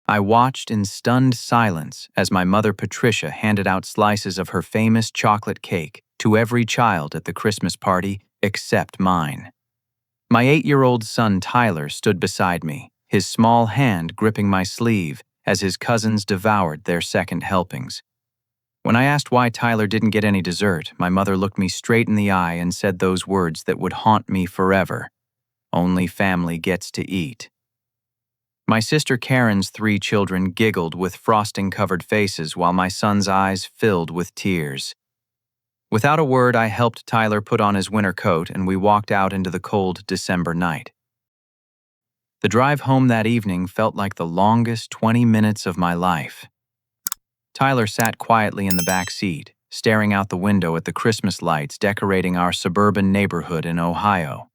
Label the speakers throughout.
Speaker 1: I watched in stunned silence as my mother Patricia handed out slices of her famous chocolate cake to every child at the Christmas party except mine. My 8-year-old son Tyler stood beside me, his small hand gripping my sleeve as his cousins devoured their second helpings. When I asked why Tyler didn't get any dessert, my mother looked me straight in the eye and said those words that would haunt me forever. Only family gets to eat. My sister Karen's 3 children giggled with frosting-covered faces while my son's eyes filled with tears. Without a word, I helped Tyler put on his winter coat and we walked out into the cold December night. The drive home that evening felt like the longest 20 minutes of my life. Tyler sat quietly in the back seat, staring out the window at the Christmas lights decorating our suburban neighborhood in Ohio.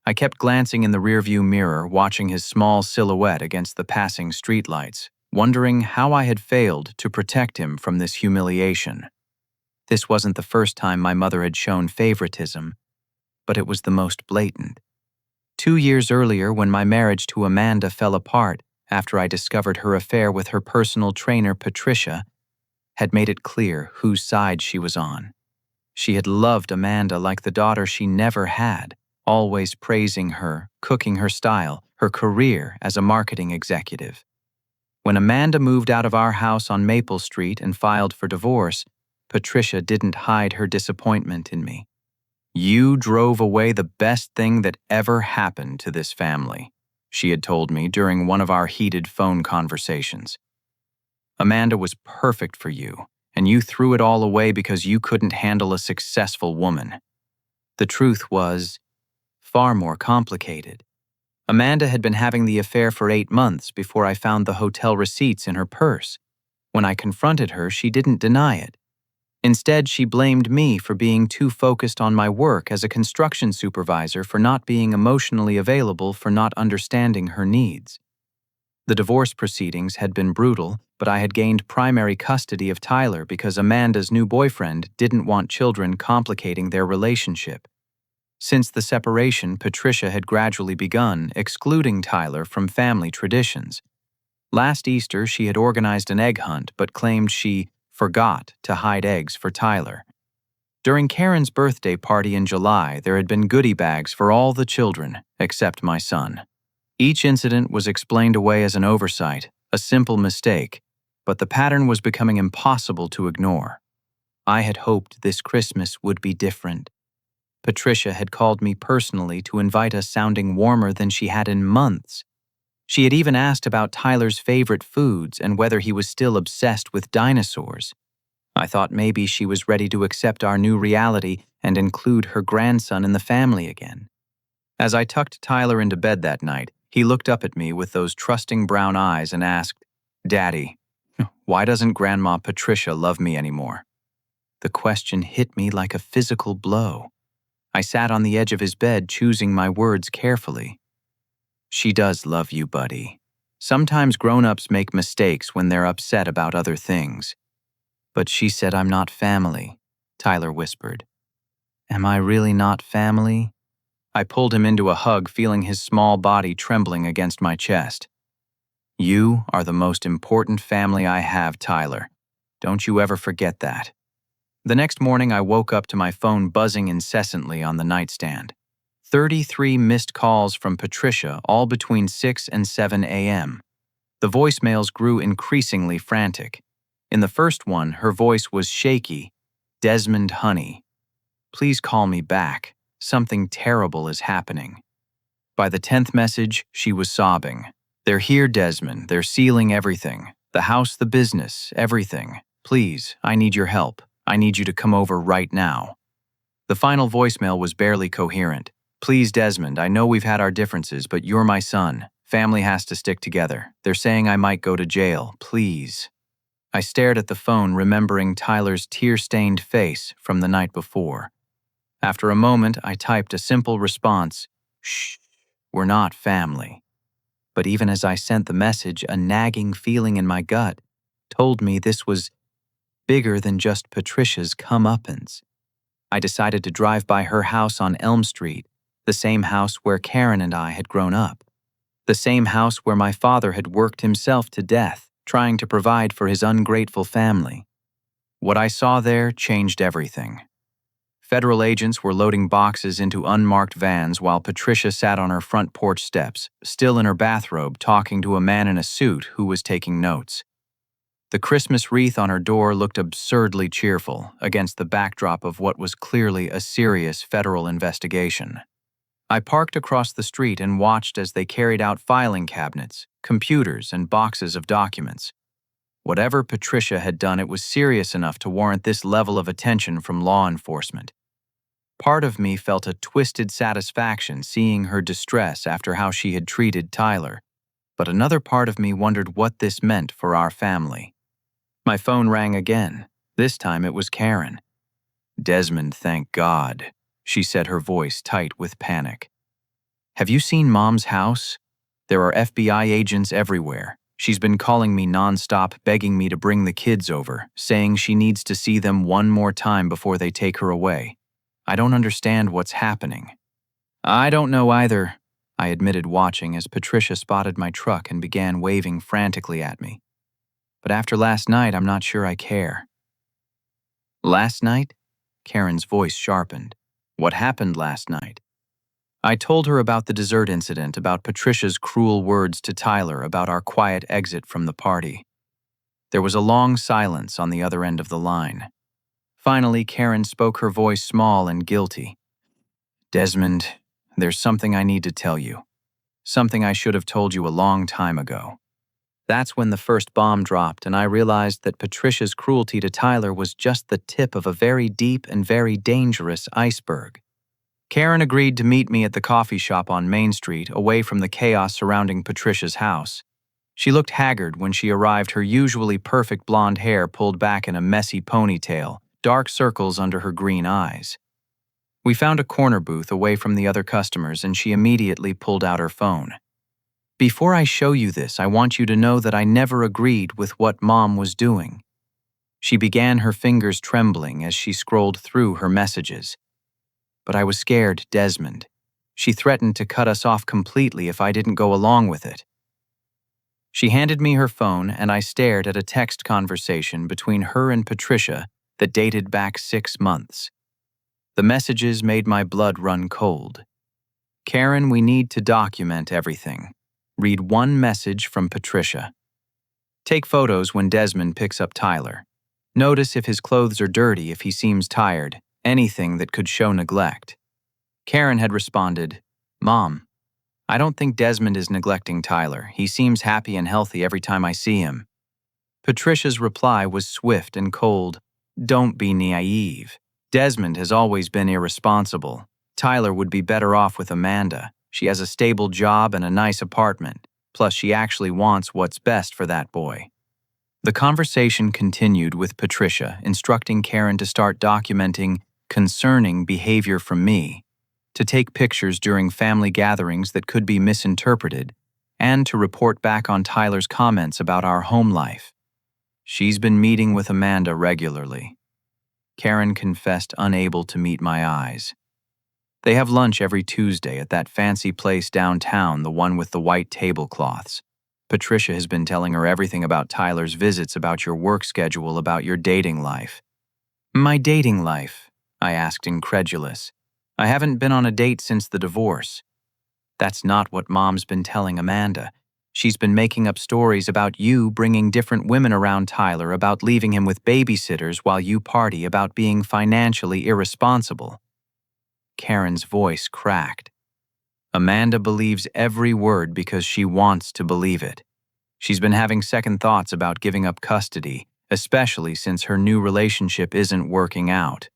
Speaker 1: I kept glancing in the rearview mirror, watching his small silhouette against the passing streetlights, wondering how I had failed to protect him from this humiliation. This wasn't the first time my mother had shown favoritism, but it was the most blatant. 2 years earlier, when my marriage to Amanda fell apart after I discovered her affair with her personal trainer, Patricia, had made it clear whose side she was on. She had loved Amanda like the daughter she never had, always praising her, cooking her style, her career as a marketing executive. When Amanda moved out of our house on Maple Street and filed for divorce, Patricia didn't hide her disappointment in me. "You drove away the best thing that ever happened to this family," she had told me during one of our heated phone conversations. "Amanda was perfect for you, and you threw it all away because you couldn't handle a successful woman." The truth was far more complicated. Amanda had been having the affair for 8 months before I found the hotel receipts in her purse. When I confronted her, she didn't deny it. Instead, she blamed me for being too focused on my work as a construction supervisor, for not being emotionally available, for not understanding her needs. The divorce proceedings had been brutal, but I had gained primary custody of Tyler because Amanda's new boyfriend didn't want children complicating their relationship. Since the separation, Patricia had gradually begun excluding Tyler from family traditions. Last Easter, she had organized an egg hunt but claimed she forgot to hide eggs for Tyler. During Karen's birthday party in July, there had been goodie bags for all the children except my son. Each incident was explained away as an oversight, a simple mistake, but the pattern was becoming impossible to ignore. I had hoped this Christmas would be different. Patricia had called me personally to invite us, sounding warmer than she had in months. She had even asked about Tyler's favorite foods and whether he was still obsessed with dinosaurs. I thought maybe she was ready to accept our new reality and include her grandson in the family again. As I tucked Tyler into bed that night, he looked up at me with those trusting brown eyes and asked, "Daddy, why doesn't Grandma Patricia love me anymore?" The question hit me like a physical blow. I sat on the edge of his bed, choosing my words carefully. "She does love you, buddy. Sometimes grown-ups make mistakes when they're upset about other things. But she said I'm not family," Tyler whispered. "Am I really not family?" I pulled him into a hug, feeling his small body trembling against my chest. "You are the most important family I have, Tyler. Don't you ever forget that." The next morning, I woke up to my phone buzzing incessantly on the nightstand. 33 missed calls from Patricia, all between 6 and 7 a.m. The voicemails grew increasingly frantic. In the first one, her voice was shaky. "Desmond, honey, please call me back. Something terrible is happening." By the 10th message, she was sobbing. "They're here, Desmond. They're sealing everything. The house, the business, everything. Please, I need your help. I need you to come over right now." The final voicemail was barely coherent. "Please, Desmond, I know we've had our differences, but you're my son. Family has to stick together. They're saying I might go to jail. Please." I stared at the phone, remembering Tyler's tear-stained face from the night before. After a moment, I typed a simple response, "Shh, we're not family." But even as I sent the message, a nagging feeling in my gut told me this was bigger than just Patricia's comeuppance. I decided to drive by her house on Elm Street, the same house where Karen and I had grown up. The same house where my father had worked himself to death, trying to provide for his ungrateful family. What I saw there changed everything. Federal agents were loading boxes into unmarked vans while Patricia sat on her front porch steps, still in her bathrobe, talking to a man in a suit who was taking notes. The Christmas wreath on her door looked absurdly cheerful against the backdrop of what was clearly a serious federal investigation. I parked across the street and watched as they carried out filing cabinets, computers, and boxes of documents. Whatever Patricia had done, it was serious enough to warrant this level of attention from law enforcement. Part of me felt a twisted satisfaction seeing her distress after how she had treated Tyler, but another part of me wondered what this meant for our family. My phone rang again. This time it was Karen. "Desmond, thank God," she said, her voice tight with panic. "Have you seen Mom's house? There are FBI agents everywhere. She's been calling me nonstop, begging me to bring the kids over, saying she needs to see them one more time before they take her away. I don't understand what's happening." "I don't know either," I admitted, watching as Patricia spotted my truck and began waving frantically at me. "But after last night, I'm not sure I care." "Last night?" Karen's voice sharpened. "What happened last night?" I told her about the dessert incident, about Patricia's cruel words to Tyler, about our quiet exit from the party. There was a long silence on the other end of the line. Finally, Karen spoke, her voice small and guilty. "Desmond, there's something I need to tell you. Something I should have told you a long time ago." That's when the first bomb dropped, and I realized that Patricia's cruelty to Tyler was just the tip of a very deep and very dangerous iceberg. Karen agreed to meet me at the coffee shop on Main Street, away from the chaos surrounding Patricia's house. She looked haggard when she arrived, her usually perfect blonde hair pulled back in a messy ponytail, dark circles under her green eyes. We found a corner booth away from the other customers, and she immediately pulled out her phone. "Before I show you this, I want you to know that I never agreed with what Mom was doing." She began, her fingers trembling as she scrolled through her messages. "But I was scared, Desmond. She threatened to cut us off completely if I didn't go along with it." She handed me her phone, and I stared at a text conversation between her and Patricia that dated back 6 months. The messages made my blood run cold. "Karen, we need to document everything. Read one message from Patricia. Take photos when Desmond picks up Tyler. Notice if his clothes are dirty, if he seems tired, anything that could show neglect." Karen had responded, "Mom, I don't think Desmond is neglecting Tyler. He seems happy and healthy every time I see him." Patricia's reply was swift and cold. "Don't be naive. Desmond has always been irresponsible. Tyler would be better off with Amanda. She has a stable job and a nice apartment. Plus, she actually wants what's best for that boy." The conversation continued with Patricia instructing Karen to start documenting concerning behavior from me, to take pictures during family gatherings that could be misinterpreted, and to report back on Tyler's comments about our home life. "She's been meeting with Amanda regularly." Karen confessed, unable to meet my eyes. "They have lunch every Tuesday at that fancy place downtown, the one with the white tablecloths. Patricia has been telling her everything about Tyler's visits, about your work schedule, about your dating life." "My dating life?" I asked, incredulous. "I haven't been on a date since the divorce." "That's not what Mom's been telling Amanda. She's been making up stories about you bringing different women around Tyler, about leaving him with babysitters while you party, about being financially irresponsible." Karen's voice cracked. "Amanda believes every word because she wants to believe it. She's been having second thoughts about giving up custody, especially since her new relationship isn't working out."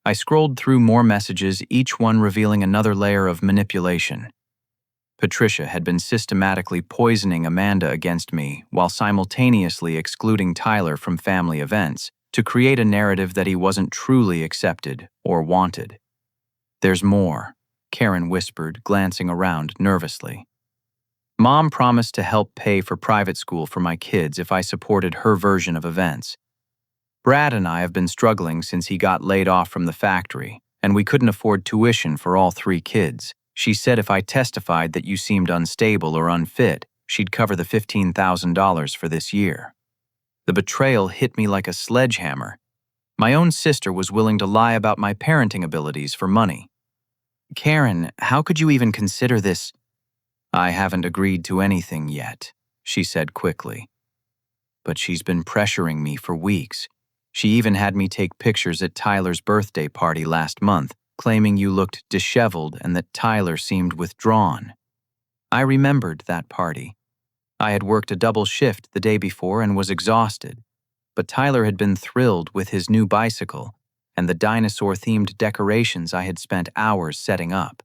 Speaker 1: I scrolled through more messages, each one revealing another layer of manipulation. Patricia had been systematically poisoning Amanda against me while simultaneously excluding Tyler from family events to create a narrative that he wasn't truly accepted or wanted. "There's more," Karen whispered, glancing around nervously. "Mom promised to help pay for private school for my kids if I supported her version of events. Brad and I have been struggling since he got laid off from the factory, and we couldn't afford tuition for all 3 kids. She said if I testified that you seemed unstable or unfit, she'd cover the $15,000 for this year. The betrayal hit me like a sledgehammer. My own sister was willing to lie about my parenting abilities for money. Karen, how could you even consider this? I haven't agreed to anything yet, she said quickly. But she's been pressuring me for weeks. She even had me take pictures at Tyler's birthday party last month, claiming you looked disheveled and that Tyler seemed withdrawn. I remembered that party. I had worked a double shift the day before and was exhausted, but Tyler had been thrilled with his new bicycle and the dinosaur-themed decorations I had spent hours setting up.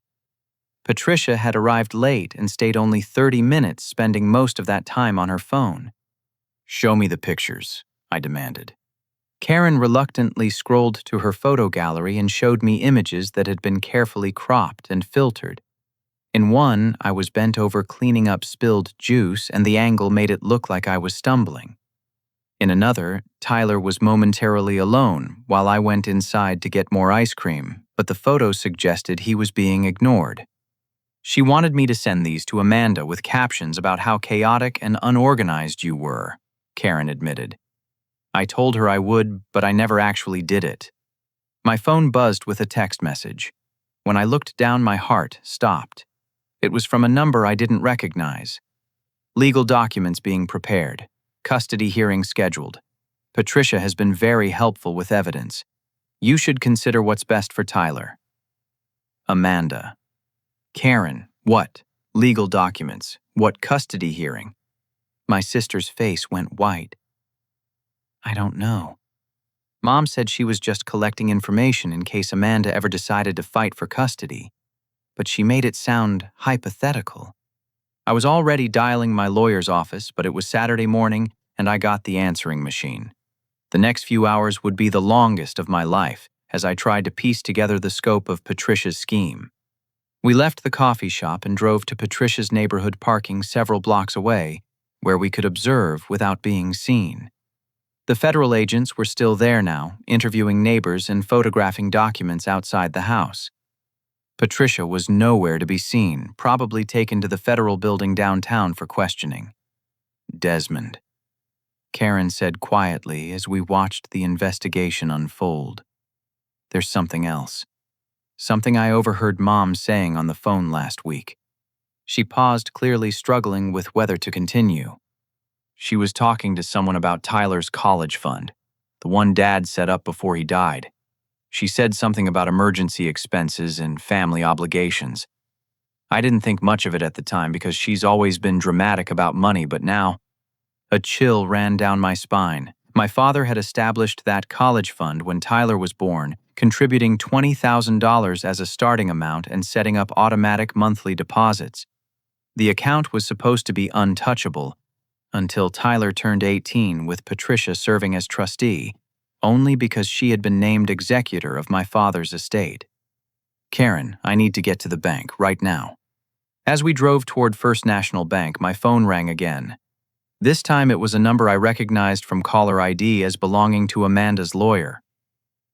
Speaker 1: Patricia had arrived late and stayed only 30 minutes, spending most of that time on her phone. Show me the pictures, I demanded. Karen reluctantly scrolled to her photo gallery and showed me images that had been carefully cropped and filtered. In one, I was bent over cleaning up spilled juice, and the angle made it look like I was stumbling. In another, Tyler was momentarily alone while I went inside to get more ice cream, but the photo suggested he was being ignored. She wanted me to send these to Amanda with captions about how chaotic and unorganized you were, Karen admitted. I told her I would, but I never actually did it. My phone buzzed with a text message. When I looked down, my heart stopped. It was from a number I didn't recognize. Legal documents being prepared. Custody hearing scheduled. Patricia has been very helpful with evidence. You should consider what's best for Tyler. Amanda. Karen, what? Legal documents. What custody hearing? My sister's face went white. I don't know. Mom said she was just collecting information in case Amanda ever decided to fight for custody, but she made it sound hypothetical. I was already dialing my lawyer's office, but it was Saturday morning and I got the answering machine. The next few hours would be the longest of my life as I tried to piece together the scope of Patricia's scheme. We left the coffee shop and drove to Patricia's neighborhood parking several blocks away, where we could observe without being seen. The federal agents were still there now, interviewing neighbors and photographing documents outside the house. Patricia was nowhere to be seen, probably taken to the federal building downtown for questioning. Desmond, Karen said quietly as we watched the investigation unfold. There's something else. Something I overheard Mom saying on the phone last week. She paused, clearly struggling with whether to continue. She was talking to someone about Tyler's college fund, the one Dad set up before he died. She said something about emergency expenses and family obligations. I didn't think much of it at the time because she's always been dramatic about money, but now, a chill ran down my spine. My father had established that college fund when Tyler was born, contributing $20,000 as a starting amount and setting up automatic monthly deposits. The account was supposed to be untouchable until Tyler turned 18, with Patricia serving as trustee, only because she had been named executor of my father's estate. Karen, I need to get to the bank right now. As we drove toward First National Bank, my phone rang again. This time it was a number I recognized from caller ID as belonging to Amanda's lawyer.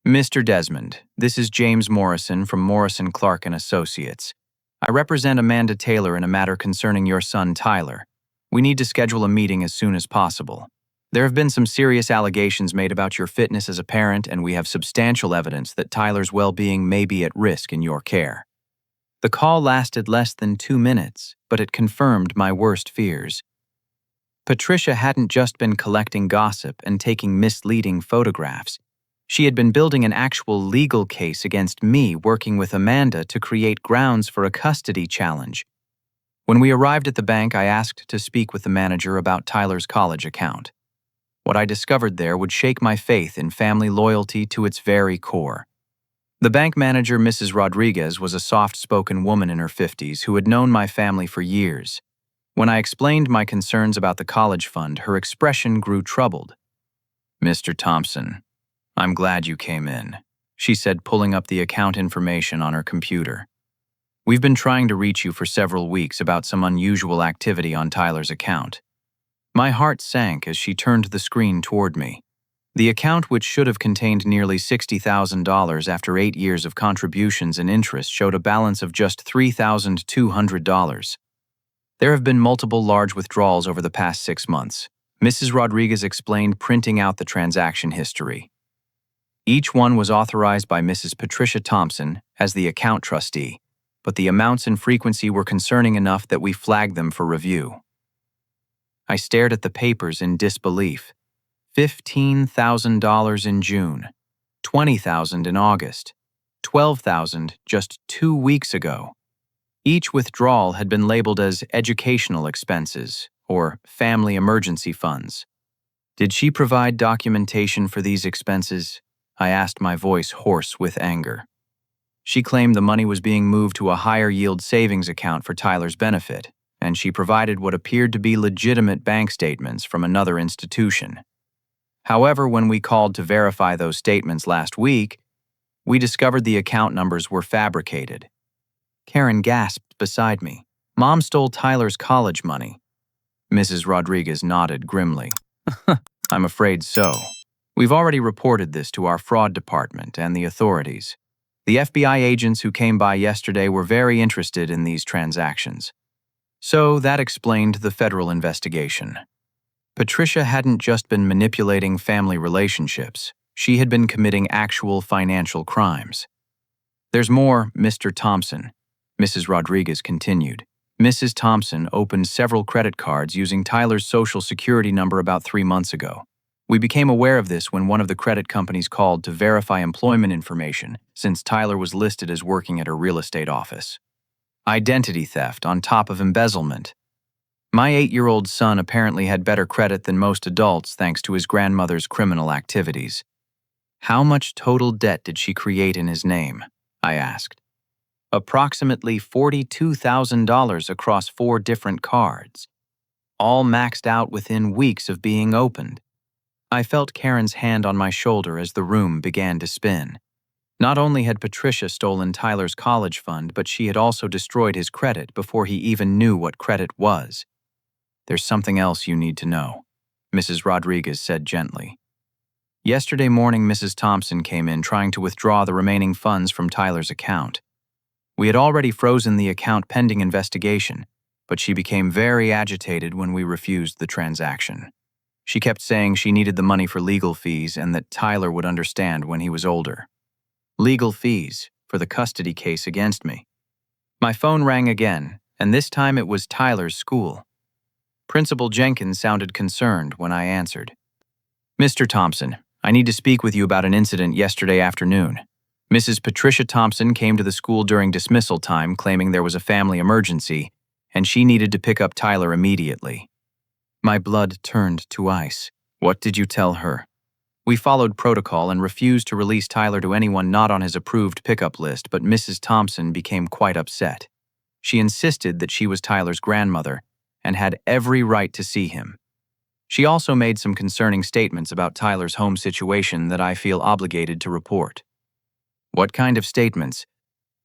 Speaker 1: Mr. Desmond, this is James Morrison from Morrison Clark & Associates. I represent Amanda Taylor in a matter concerning your son Tyler. We need to schedule a meeting as soon as possible. There have been some serious allegations made about your fitness as a parent, and we have substantial evidence that Tyler's well-being may be at risk in your care. The call lasted less than 2 minutes, but it confirmed my worst fears. Patricia hadn't just been collecting gossip and taking misleading photographs. She had been building an actual legal case against me, working with Amanda to create grounds for a custody challenge. When we arrived at the bank, I asked to speak with the manager about Tyler's college account. What I discovered there would shake my faith in family loyalty to its very core. The bank manager, Mrs. Rodriguez, was a soft-spoken woman in her 50s who had known my family for years. When I explained my concerns about the college fund, her expression grew troubled. Mr. Thompson, I'm glad you came in, she said, pulling up the account information on her computer. We've been trying to reach you for several weeks about some unusual activity on Tyler's account. My heart sank as she turned the screen toward me. The account, which should have contained nearly $60,000 after 8 years of contributions and interest, showed a balance of just $3,200. There have been multiple large withdrawals over the past 6 months. Mrs. Rodriguez explained, printing out the transaction history. Each one was authorized by Mrs. Patricia Thompson as the account trustee, but the amounts and frequency were concerning enough that we flagged them for review. I stared at the papers in disbelief. $15,000 in June, $20,000 in August, $12,000 just 2 weeks ago. Each withdrawal had been labeled as educational expenses or family emergency funds. Did she provide documentation for these expenses? I asked, my voice hoarse with anger. She claimed the money was being moved to a higher yield savings account for Tyler's benefit, and she provided what appeared to be legitimate bank statements from another institution. However, when we called to verify those statements last week, we discovered the account numbers were fabricated. Karen gasped beside me. Mom stole Tyler's college money. Mrs. Rodriguez nodded grimly. I'm afraid so. We've already reported this to our fraud department and the authorities. The FBI agents who came by yesterday were very interested in these transactions. So that explained the federal investigation. Patricia hadn't just been manipulating family relationships. She had been committing actual financial crimes. There's more, Mr. Thompson, Mrs. Rodriguez continued. Mrs. Thompson opened several credit cards using Tyler's social security number about 3 months ago. We became aware of this when one of the credit companies called to verify employment information, since Tyler was listed as working at a real estate office. Identity theft on top of embezzlement. My 8-year-old son apparently had better credit than most adults thanks to his grandmother's criminal activities. How much total debt did she create in his name? I asked. Approximately $42,000 across 4 different cards, all maxed out within weeks of being opened. I felt Karen's hand on my shoulder as the room began to spin. Not only had Patricia stolen Tyler's college fund, but she had also destroyed his credit before he even knew what credit was. There's something else you need to know, Mrs. Rodriguez said gently. Yesterday morning, Mrs. Thompson came in trying to withdraw the remaining funds from Tyler's account. We had already frozen the account pending investigation, but she became very agitated when we refused the transaction. She kept saying she needed the money for legal fees and that Tyler would understand when he was older. Legal fees for the custody case against me. My phone rang again, and this time it was Tyler's school. Principal Jenkins sounded concerned when I answered. Mr. Thompson, I need to speak with you about an incident yesterday afternoon. Mrs. Patricia Thompson came to the school during dismissal time claiming there was a family emergency, and she needed to pick up Tyler immediately. My blood turned to ice. What did you tell her? We followed protocol and refused to release Tyler to anyone not on his approved pickup list, but Mrs. Thompson became quite upset. She insisted that she was Tyler's grandmother and had every right to see him. She also made some concerning statements about Tyler's home situation that I feel obligated to report. What kind of statements?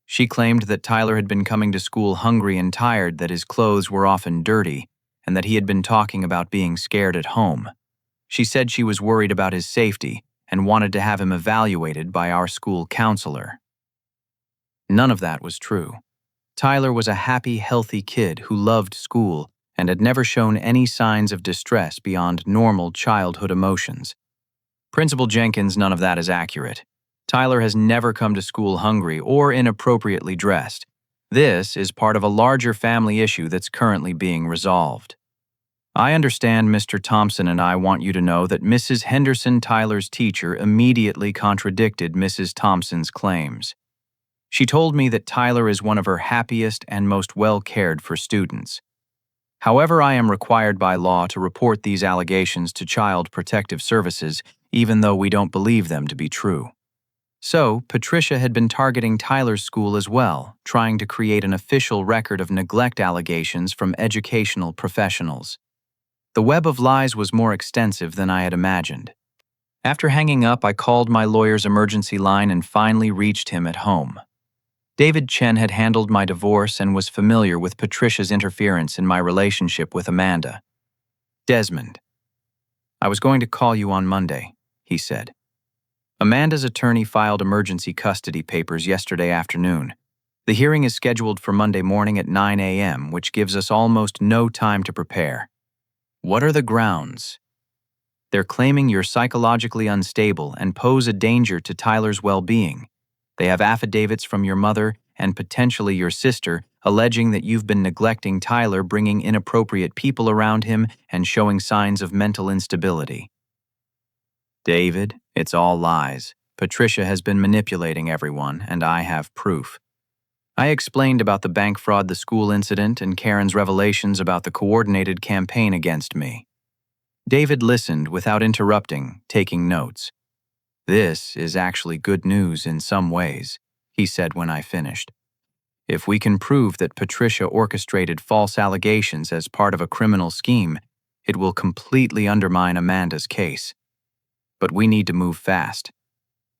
Speaker 1: She claimed that Tyler had been coming to school hungry and tired, that his clothes were often dirty, and that he had been talking about being scared at home. She said she was worried about his safety and wanted to have him evaluated by our school counselor. None of that was true. Tyler was a happy, healthy kid who loved school and had never shown any signs of distress beyond normal childhood emotions. Principal Jenkins, none of that is accurate. Tyler has never come to school hungry or inappropriately dressed. This is part of a larger family issue that's currently being resolved. I understand Mr. Thompson and I want you to know that Mrs. Henderson, Tyler's teacher, immediately contradicted Mrs. Thompson's claims. She told me that Tyler is one of her happiest and most well-cared-for students. However, I am required by law to report these allegations to Child Protective Services, even though we don't believe them to be true. So, Patricia had been targeting Tyler's school as well, trying to create an official record of neglect allegations from educational professionals. The web of lies was more extensive than I had imagined. After hanging up, I called my lawyer's emergency line and finally reached him at home. David Chen had handled my divorce and was familiar with Patricia's interference in my relationship with Amanda. Desmond. I was going to call you on Monday, he said. Amanda's attorney filed emergency custody papers yesterday afternoon. The hearing is scheduled for Monday morning at 9 a.m., which gives us almost no time to prepare. What are the grounds? They're claiming you're psychologically unstable and pose a danger to Tyler's well-being. They have affidavits from your mother and potentially your sister alleging that you've been neglecting Tyler, bringing inappropriate people around him and showing signs of mental instability. David, it's all lies. Patricia has been manipulating everyone, and I have proof. I explained about the bank fraud, the school incident, and Karen's revelations about the coordinated campaign against me. David listened without interrupting, taking notes. This is actually good news in some ways, he said when I finished. If we can prove that Patricia orchestrated false allegations as part of a criminal scheme, it will completely undermine Amanda's case. But we need to move fast.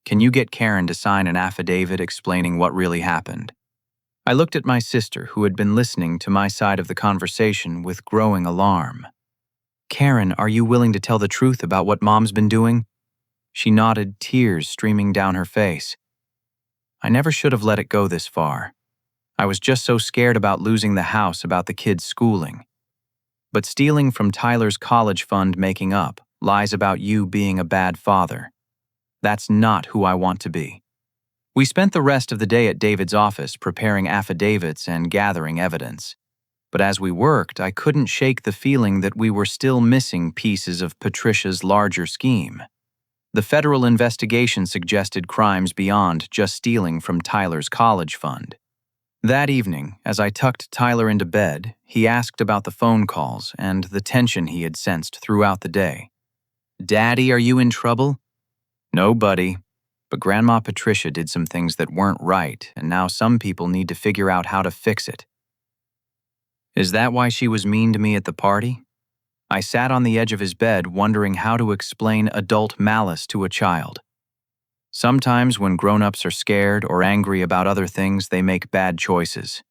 Speaker 1: Can you get Karen to sign an affidavit explaining what really happened? I looked at my sister, who had been listening to my side of the conversation with growing alarm. Karen, are you willing to tell the truth about what Mom's been doing? She nodded, tears streaming down her face. I never should have let it go this far. I was just so scared about losing the house, about the kids' schooling. But stealing from Tyler's college fund, making up lies about you being a bad father. That's not who I want to be. We spent the rest of the day at David's office preparing affidavits and gathering evidence. But as we worked, I couldn't shake the feeling that we were still missing pieces of Patricia's larger scheme. The federal investigation suggested crimes beyond just stealing from Tyler's college fund. That evening, as I tucked Tyler into bed, he asked about the phone calls and the tension he had sensed throughout the day. Daddy, are you in trouble? No, buddy. But Grandma Patricia did some things that weren't right, and now some people need to figure out how to fix it. Is that why she was mean to me at the party? I sat on the edge of his bed wondering how to explain adult malice to a child. Sometimes when grown-ups are scared or angry about other things, they make bad choices.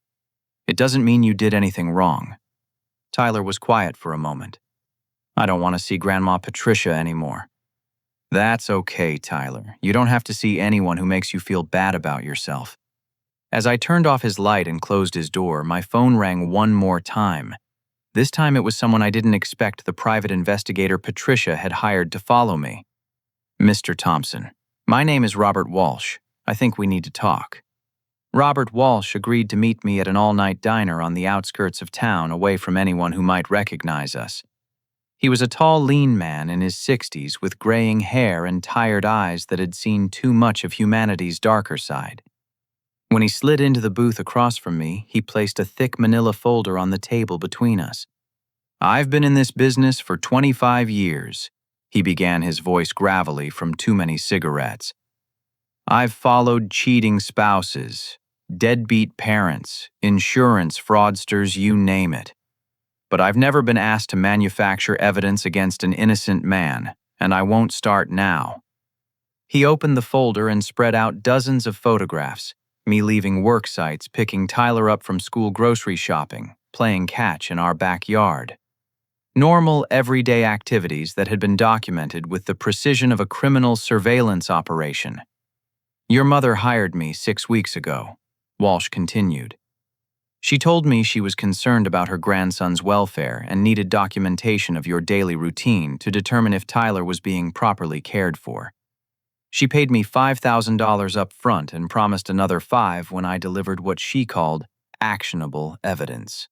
Speaker 1: It doesn't mean you did anything wrong. Tyler was quiet for a moment. I don't want to see Grandma Patricia anymore. That's okay, Tyler. You don't have to see anyone who makes you feel bad about yourself. As I turned off his light and closed his door, my phone rang one more time. This time it was someone I didn't expect the private investigator Patricia had hired to follow me. Mr. Thompson, my name is Robert Walsh. I think we need to talk. Robert Walsh agreed to meet me at an all-night diner on the outskirts of town, away from anyone who might recognize us. He was a tall, lean man in his 60s with graying hair and tired eyes that had seen too much of humanity's darker side. When he slid into the booth across from me, he placed a thick manila folder on the table between us. I've been in this business for 25 years, he began, his voice gravelly from too many cigarettes. I've followed cheating spouses, deadbeat parents, insurance fraudsters, you name it. But I've never been asked to manufacture evidence against an innocent man, and I won't start now. He opened the folder and spread out dozens of photographs, me leaving work sites, picking Tyler up from school grocery shopping, playing catch in our backyard. Normal, everyday activities that had been documented with the precision of a criminal surveillance operation. Your mother hired me 6 weeks ago, Walsh continued. She told me she was concerned about her grandson's welfare and needed documentation of your daily routine to determine if Tyler was being properly cared for. She paid me $5,000 up front and promised another $5,000 when I delivered what she called actionable evidence.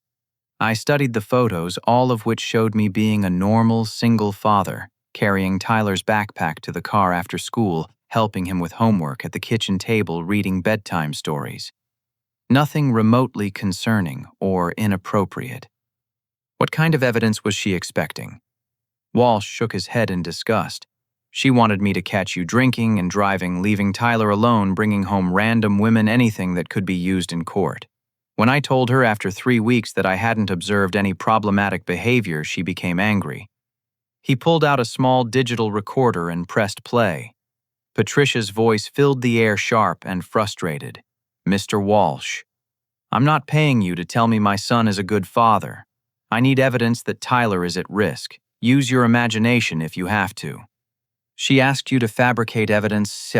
Speaker 1: I studied the photos, all of which showed me being a normal single father, carrying Tyler's backpack to the car after school, helping him with homework at the kitchen table, reading bedtime stories. Nothing remotely concerning or inappropriate. What kind of evidence was she expecting? Walsh shook his head in disgust. She wanted me to catch you drinking and driving, leaving Tyler alone, bringing home random women, anything that could be used in court. When I told her after 3 weeks that I hadn't observed any problematic behavior, she became angry. He pulled out a small digital recorder and pressed play. Patricia's voice filled the air, sharp and frustrated. Mr. Walsh, I'm not paying you to tell me my son is a good father. I need evidence that Tyler is at risk. Use your imagination if you have to. She asked you to fabricate evidence.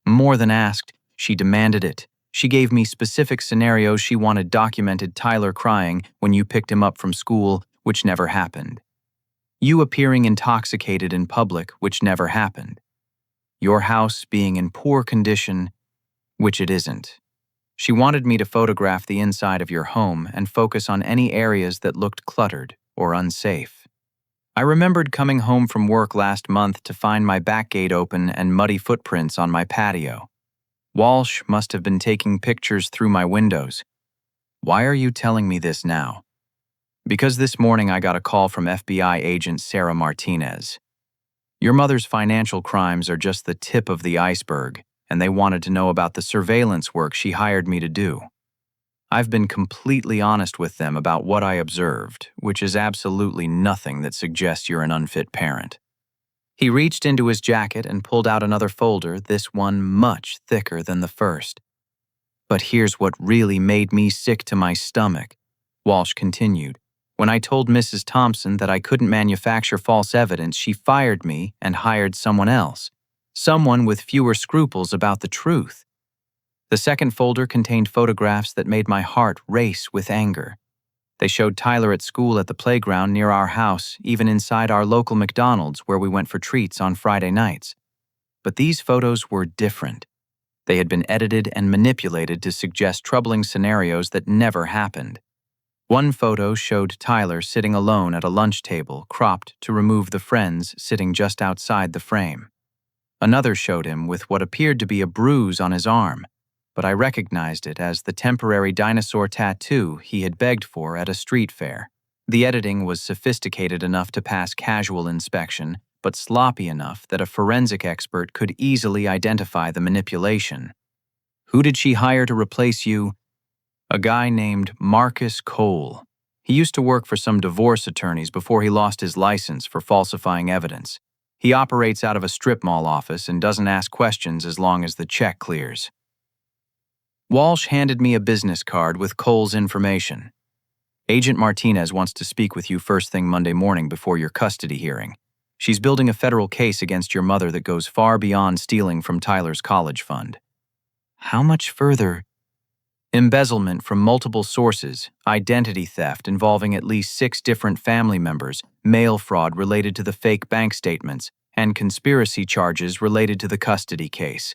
Speaker 1: More than asked, she demanded it. She gave me specific scenarios she wanted documented: Tyler crying when you picked him up from school, which never happened. You appearing intoxicated in public, which never happened. Your house being in poor condition, which it isn't. She wanted me to photograph the inside of your home and focus on any areas that looked cluttered or unsafe. I remembered coming home from work last month to find my back gate open and muddy footprints on my patio. Walsh must have been taking pictures through my windows. Why are you telling me this now? Because this morning I got a call from FBI agent Sarah Martinez. Your mother's financial crimes are just the tip of the iceberg, and they wanted to know about the surveillance work she hired me to do. I've been completely honest with them about what I observed, which is absolutely nothing that suggests you're an unfit parent. He reached into his jacket and pulled out another folder, this one much thicker than the first. But here's what really made me sick to my stomach, Walsh continued. When I told Mrs. Thompson that I couldn't manufacture false evidence, she fired me and hired someone else, someone with fewer scruples about the truth. The second folder contained photographs that made my heart race with anger. They showed Tyler at school, at the playground near our house, even inside our local McDonald's where we went for treats on Friday nights. But these photos were different. They had been edited and manipulated to suggest troubling scenarios that never happened. One photo showed Tyler sitting alone at a lunch table, cropped to remove the friends sitting just outside the frame. Another showed him with what appeared to be a bruise on his arm, but I recognized it as the temporary dinosaur tattoo he had begged for at a street fair. The editing was sophisticated enough to pass casual inspection, but sloppy enough that a forensic expert could easily identify the manipulation. Who did she hire to replace you? A guy named Marcus Cole. He used to work for some divorce attorneys before he lost his license for falsifying evidence. He operates out of a strip mall office and doesn't ask questions as long as the check clears. Walsh handed me a business card with Cole's information. Agent Martinez wants to speak with you first thing Monday morning before your custody hearing. She's building a federal case against your mother that goes far beyond stealing from Tyler's college fund. How much further? Embezzlement from multiple sources, identity theft involving at least 6 different family members, mail fraud related to the fake bank statements, and conspiracy charges related to the custody case.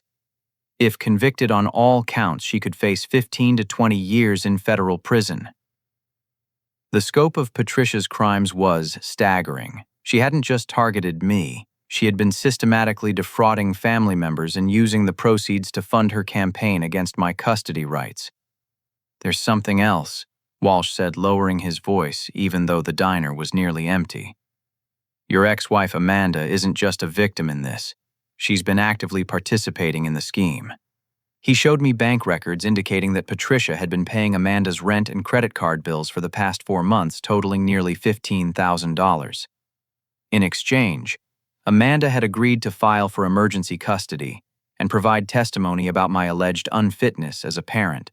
Speaker 1: If convicted on all counts, she could face 15 to 20 years in federal prison. The scope of Patricia's crimes was staggering. She hadn't just targeted me. She had been systematically defrauding family members and using the proceeds to fund her campaign against my custody rights. There's something else, Walsh said, lowering his voice even though the diner was nearly empty. Your ex-wife Amanda isn't just a victim in this. She's been actively participating in the scheme. He showed me bank records indicating that Patricia had been paying Amanda's rent and credit card bills for the past 4 months, totaling nearly $15,000. In exchange, Amanda had agreed to file for emergency custody and provide testimony about my alleged unfitness as a parent.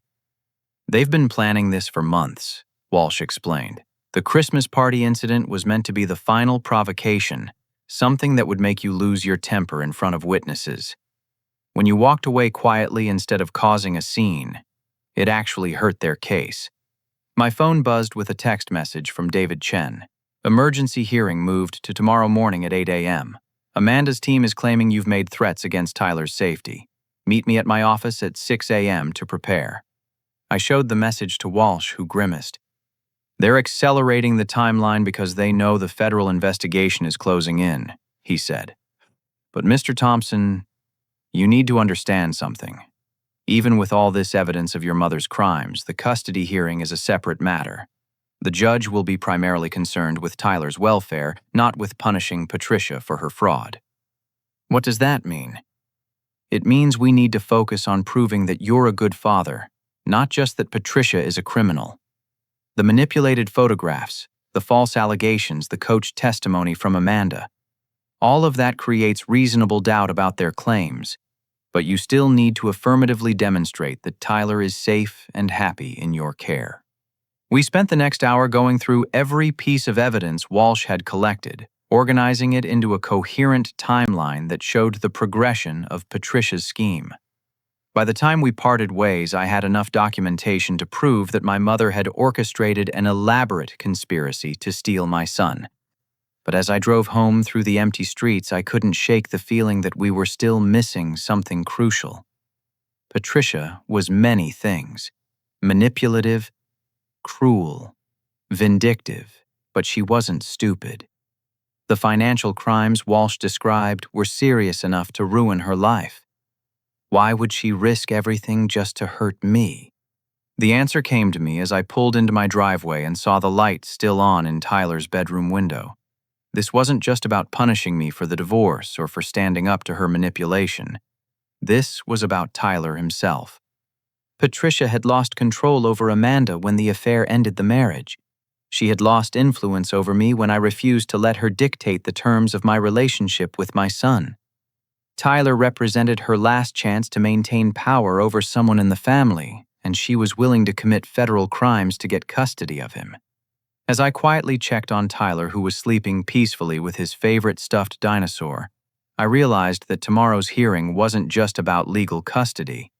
Speaker 1: They've been planning this for months, Walsh explained. The Christmas party incident was meant to be the final provocation, something that would make you lose your temper in front of witnesses. When you walked away quietly instead of causing a scene, it actually hurt their case. My phone buzzed with a text message from David Chen. Emergency hearing moved to tomorrow morning at 8 a.m. Amanda's team is claiming you've made threats against Tyler's safety. Meet me at my office at 6 a.m. to prepare. I showed the message to Walsh, who grimaced. They're accelerating the timeline because they know the federal investigation is closing in, he said. But Mr. Thompson, you need to understand something. Even with all this evidence of your mother's crimes, the custody hearing is a separate matter. The judge will be primarily concerned with Tyler's welfare, not with punishing Patricia for her fraud. What does that mean? It means we need to focus on proving that you're a good father, not just that Patricia is a criminal. The manipulated photographs, the false allegations, the coached testimony from Amanda, all of that creates reasonable doubt about their claims, but you still need to affirmatively demonstrate that Tyler is safe and happy in your care. We spent the next hour going through every piece of evidence Walsh had collected, organizing it into a coherent timeline that showed the progression of Patricia's scheme. By the time we parted ways, I had enough documentation to prove that my mother had orchestrated an elaborate conspiracy to steal my son. But as I drove home through the empty streets, I couldn't shake the feeling that we were still missing something crucial. Patricia was many things: manipulative, cruel, vindictive, but she wasn't stupid. The financial crimes Walsh described were serious enough to ruin her life. Why would she risk everything just to hurt me? The answer came to me as I pulled into my driveway and saw the light still on in Tyler's bedroom window. This wasn't just about punishing me for the divorce or for standing up to her manipulation. This was about Tyler himself. Patricia had lost control over Amanda when the affair ended the marriage. She had lost influence over me when I refused to let her dictate the terms of my relationship with my son. Tyler represented her last chance to maintain power over someone in the family, and she was willing to commit federal crimes to get custody of him. As I quietly checked on Tyler, who was sleeping peacefully with his favorite stuffed dinosaur, I realized that tomorrow's hearing wasn't just about legal custody.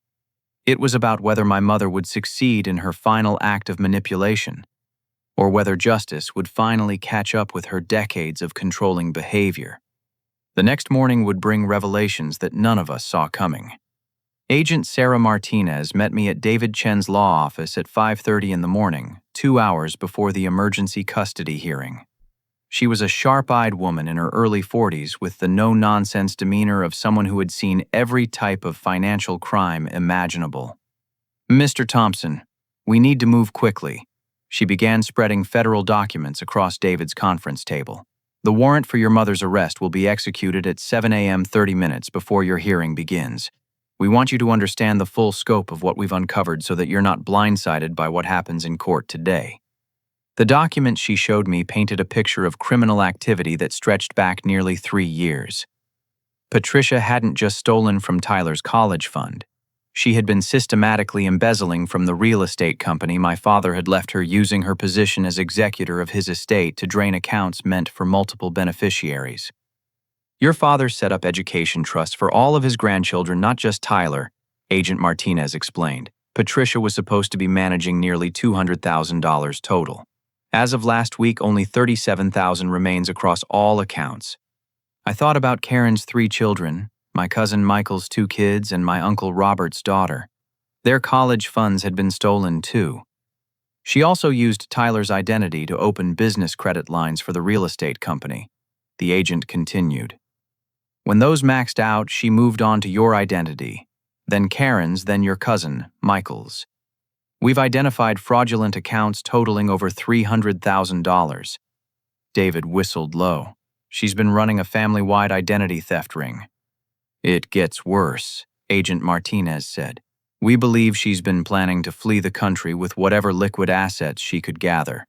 Speaker 1: It was about whether my mother would succeed in her final act of manipulation, or whether justice would finally catch up with her decades of controlling behavior. The next morning would bring revelations that none of us saw coming. Agent Sarah Martinez met me at David Chen's law office at 5:30 in the morning, 2 hours before the emergency custody hearing. She was a sharp-eyed woman in her early 40s with the no-nonsense demeanor of someone who had seen every type of financial crime imaginable. "Mr. Thompson, we need to move quickly." She began spreading federal documents across David's conference table. "The warrant for your mother's arrest will be executed at 7 a.m. 30 minutes before your hearing begins. We want you to understand the full scope of what we've uncovered so that you're not blindsided by what happens in court today." The document she showed me painted a picture of criminal activity that stretched back nearly 3 years. Patricia hadn't just stolen from Tyler's college fund. She had been systematically embezzling from the real estate company my father had left her, using her position as executor of his estate to drain accounts meant for multiple beneficiaries. "Your father set up education trusts for all of his grandchildren, not just Tyler," Agent Martinez explained. "Patricia was supposed to be managing nearly $200,000 total. As of last week, only $37,000 remains across all accounts. I thought about Karen's 3 children, my cousin Michael's 2 kids, and my uncle Robert's daughter. Their college funds had been stolen too. She also used Tyler's identity to open business credit lines for the real estate company," the agent continued. "When those maxed out, she moved on to your identity, then Karen's, then your cousin Michael's. We've identified fraudulent accounts totaling over $300,000. David whistled low. "She's been running a family-wide identity theft ring." "It gets worse," Agent Martinez said. "We believe she's been planning to flee the country with whatever liquid assets she could gather.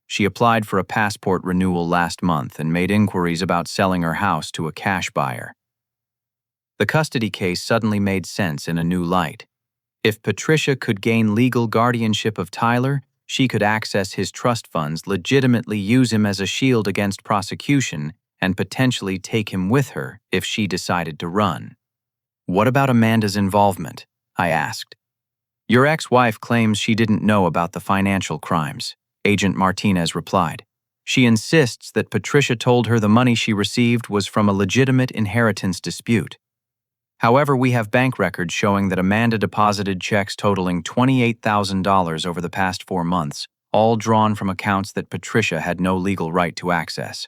Speaker 1: She applied for a passport renewal last month and made inquiries about selling her house to a cash buyer." The custody case suddenly made sense in a new light. If Patricia could gain legal guardianship of Tyler, she could access his trust funds, legitimately use him as a shield against prosecution, and potentially take him with her if she decided to run. "What about Amanda's involvement?" I asked. "Your ex-wife claims she didn't know about the financial crimes," Agent Martinez replied. "She insists that Patricia told her the money she received was from a legitimate inheritance dispute. However, we have bank records showing that Amanda deposited checks totaling $28,000 over the past 4 months, all drawn from accounts that Patricia had no legal right to access."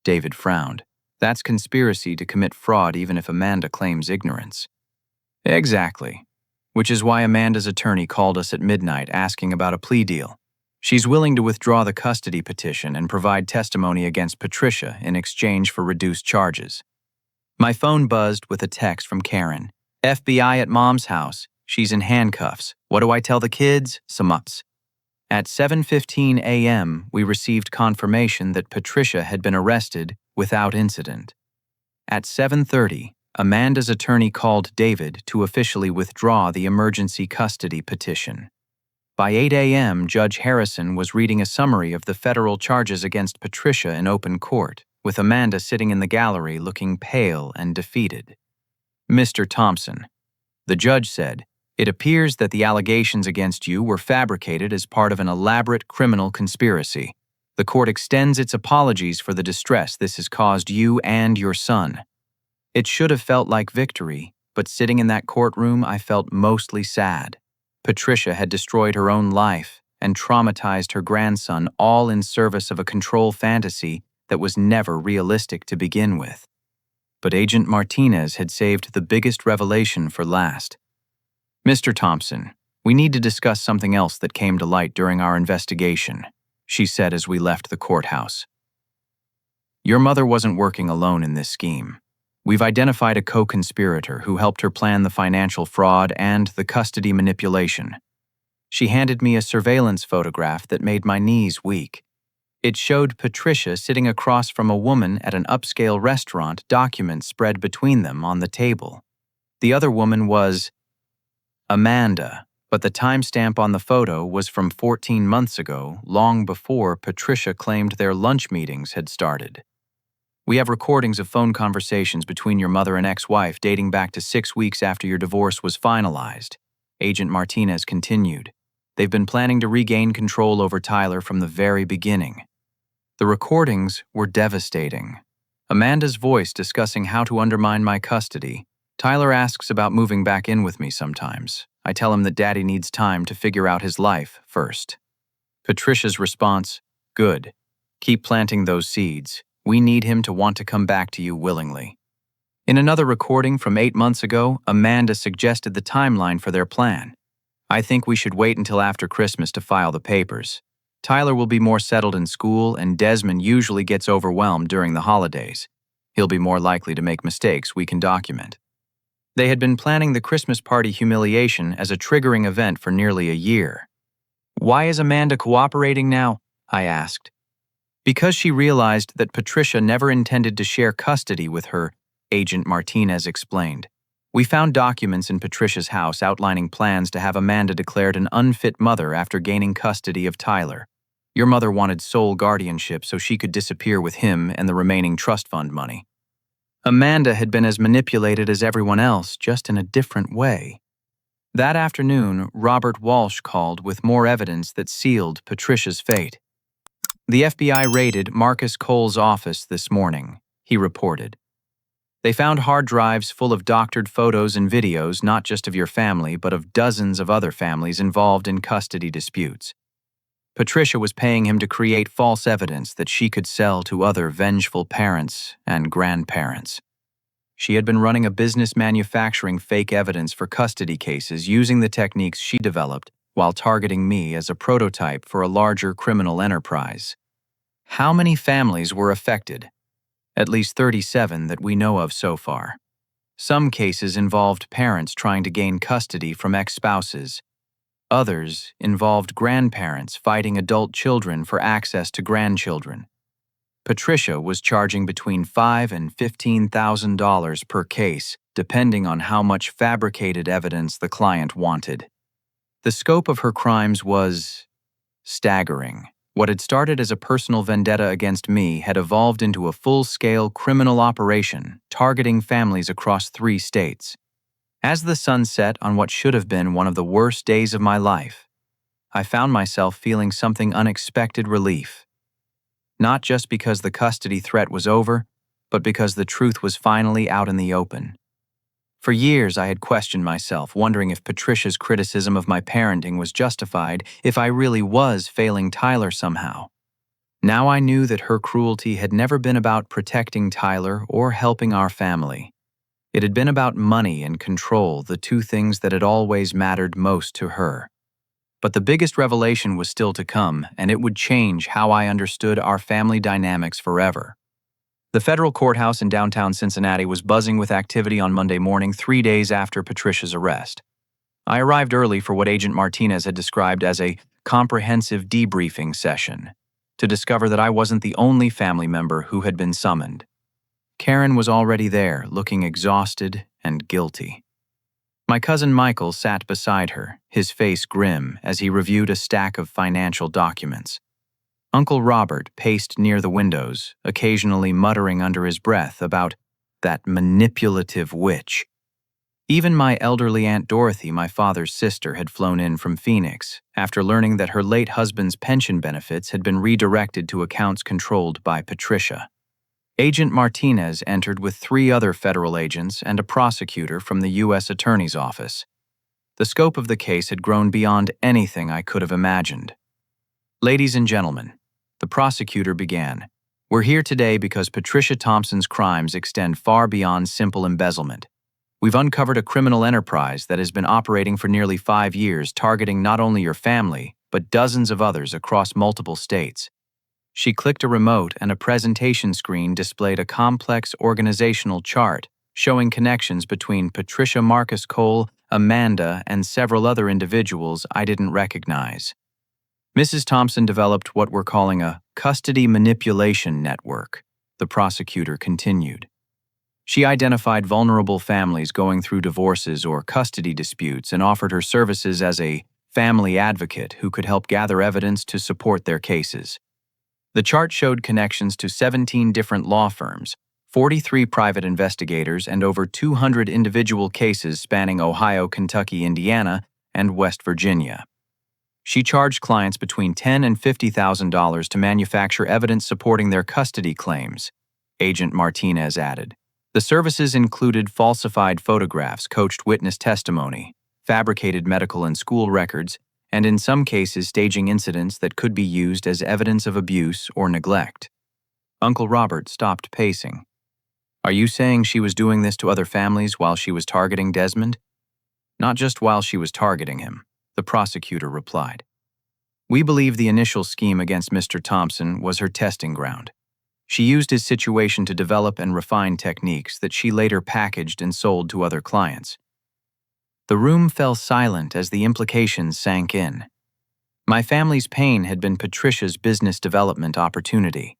Speaker 1: David frowned. "That's conspiracy to commit fraud even if Amanda claims ignorance." "Exactly. Which is why Amanda's attorney called us at midnight asking about a plea deal. She's willing to withdraw the custody petition and provide testimony against Patricia in exchange for reduced charges." My phone buzzed with a text from Karen. "FBI at Mom's house. She's in handcuffs. What do I tell the kids? Some ups." At 7:15 a.m., we received confirmation that Patricia had been arrested without incident. At 7:30, Amanda's attorney called David to officially withdraw the emergency custody petition. By 8 a.m., Judge Harrison was reading a summary of the federal charges against Patricia in open court, with Amanda sitting in the gallery looking pale and defeated. "Mr. Thompson," the judge said, "it appears that the allegations against you were fabricated as part of an elaborate criminal conspiracy. The court extends its apologies for the distress this has caused you and your son." It should have felt like victory, but sitting in that courtroom, I felt mostly sad. Patricia had destroyed her own life and traumatized her grandson, all in service of a control fantasy that was never realistic to begin with. But Agent Martinez had saved the biggest revelation for last. "Mr. Thompson, we need to discuss something else that came to light during our investigation," she said as we left the courthouse. "Your mother wasn't working alone in this scheme. We've identified a co-conspirator who helped her plan the financial fraud and the custody manipulation." She handed me a surveillance photograph that made my knees weak. It showed Patricia sitting across from a woman at an upscale restaurant, documents spread between them on the table. The other woman was Amanda, but the timestamp on the photo was from 14 months ago, long before Patricia claimed their lunch meetings had started. "We have recordings of phone conversations between your mother and ex-wife dating back to 6 weeks after your divorce was finalized," Agent Martinez continued. "They've been planning to regain control over Tyler from the very beginning." The recordings were devastating. Amanda's voice discussing how to undermine my custody. "Tyler asks about moving back in with me sometimes. I tell him that Daddy needs time to figure out his life first." Patricia's response, "Good. Keep planting those seeds. We need him to want to come back to you willingly." In another recording from 8 months ago, Amanda suggested the timeline for their plan. "I think we should wait until after Christmas to file the papers. Tyler will be more settled in school, and Desmond usually gets overwhelmed during the holidays. He'll be more likely to make mistakes we can document." They had been planning the Christmas party humiliation as a triggering event for nearly a year. "Why is Amanda cooperating now?" I asked. "Because she realized that Patricia never intended to share custody with her," Agent Martinez explained. "We found documents in Patricia's house outlining plans to have Amanda declared an unfit mother after gaining custody of Tyler. Your mother wanted sole guardianship so she could disappear with him and the remaining trust fund money. Amanda had been as manipulated as everyone else, just in a different way." That afternoon, Robert Walsh called with more evidence that sealed Patricia's fate. "The FBI raided Marcus Cole's office this morning," he reported. "They found hard drives full of doctored photos and videos, not just of your family, but of dozens of other families involved in custody disputes. Patricia was paying him to create false evidence that she could sell to other vengeful parents and grandparents. She had been running a business manufacturing fake evidence for custody cases using the techniques she developed while targeting me as a prototype for a larger criminal enterprise." How many families were affected? At least 37 that we know of so far. Some cases involved parents trying to gain custody from ex-spouses. Others involved grandparents fighting adult children for access to grandchildren. Patricia was charging between $5,000 and $15,000 per case, depending on how much fabricated evidence the client wanted. The scope of her crimes was staggering. What had started as a personal vendetta against me had evolved into a full-scale criminal operation targeting families across 3 states. As the sun set on what should have been one of the worst days of my life, I found myself feeling something unexpected relief. Not just because the custody threat was over, but because the truth was finally out in the open. For years, I had questioned myself, wondering if Patricia's criticism of my parenting was justified, if I really was failing Tyler somehow. Now I knew that her cruelty had never been about protecting Tyler or helping our family. It had been about money and control, the 2 things that had always mattered most to her. But the biggest revelation was still to come, and it would change how I understood our family dynamics forever. The federal courthouse in downtown Cincinnati was buzzing with activity on Monday morning, 3 days after Patricia's arrest. I arrived early for what Agent Martinez had described as a comprehensive debriefing session, to discover that I wasn't the only family member who had been summoned. Karen was already there, looking exhausted and guilty. My cousin Michael sat beside her, his face grim as he reviewed a stack of financial documents. Uncle Robert paced near the windows, occasionally muttering under his breath about that manipulative witch. Even my elderly Aunt Dorothy, my father's sister, had flown in from Phoenix after learning that her late husband's pension benefits had been redirected to accounts controlled by Patricia. Agent Martinez entered with 3 other federal agents and a prosecutor from the U.S. Attorney's Office. The scope of the case had grown beyond anything I could have imagined. "Ladies and gentlemen," the prosecutor began, "we're here today because Patricia Thompson's crimes extend far beyond simple embezzlement. We've uncovered a criminal enterprise that has been operating for nearly 5 years, targeting not only your family, but dozens of others across multiple states." She clicked a remote and a presentation screen displayed a complex organizational chart showing connections between Patricia Marcus Cole, Amanda, and several other individuals I didn't recognize. "Mrs. Thompson developed what we're calling a custody manipulation network," the prosecutor continued. "She identified vulnerable families going through divorces or custody disputes and offered her services as a family advocate who could help gather evidence to support their cases." The chart showed connections to 17 different law firms, 43 private investigators, and over 200 individual cases spanning Ohio, Kentucky, Indiana, and West Virginia. She charged clients between $10,000 and $50,000 to manufacture evidence supporting their custody claims, Agent Martinez added. The services included falsified photographs, coached witness testimony, fabricated medical and school records, and in some cases staging incidents that could be used as evidence of abuse or neglect. Uncle Robert stopped pacing. "Are you saying she was doing this to other families while she was targeting Desmond?" "Not just while she was targeting him," the prosecutor replied. "We believe the initial scheme against Mr. Thompson was her testing ground. She used his situation to develop and refine techniques that she later packaged and sold to other clients." The room fell silent as the implications sank in. My family's pain had been Patricia's business development opportunity.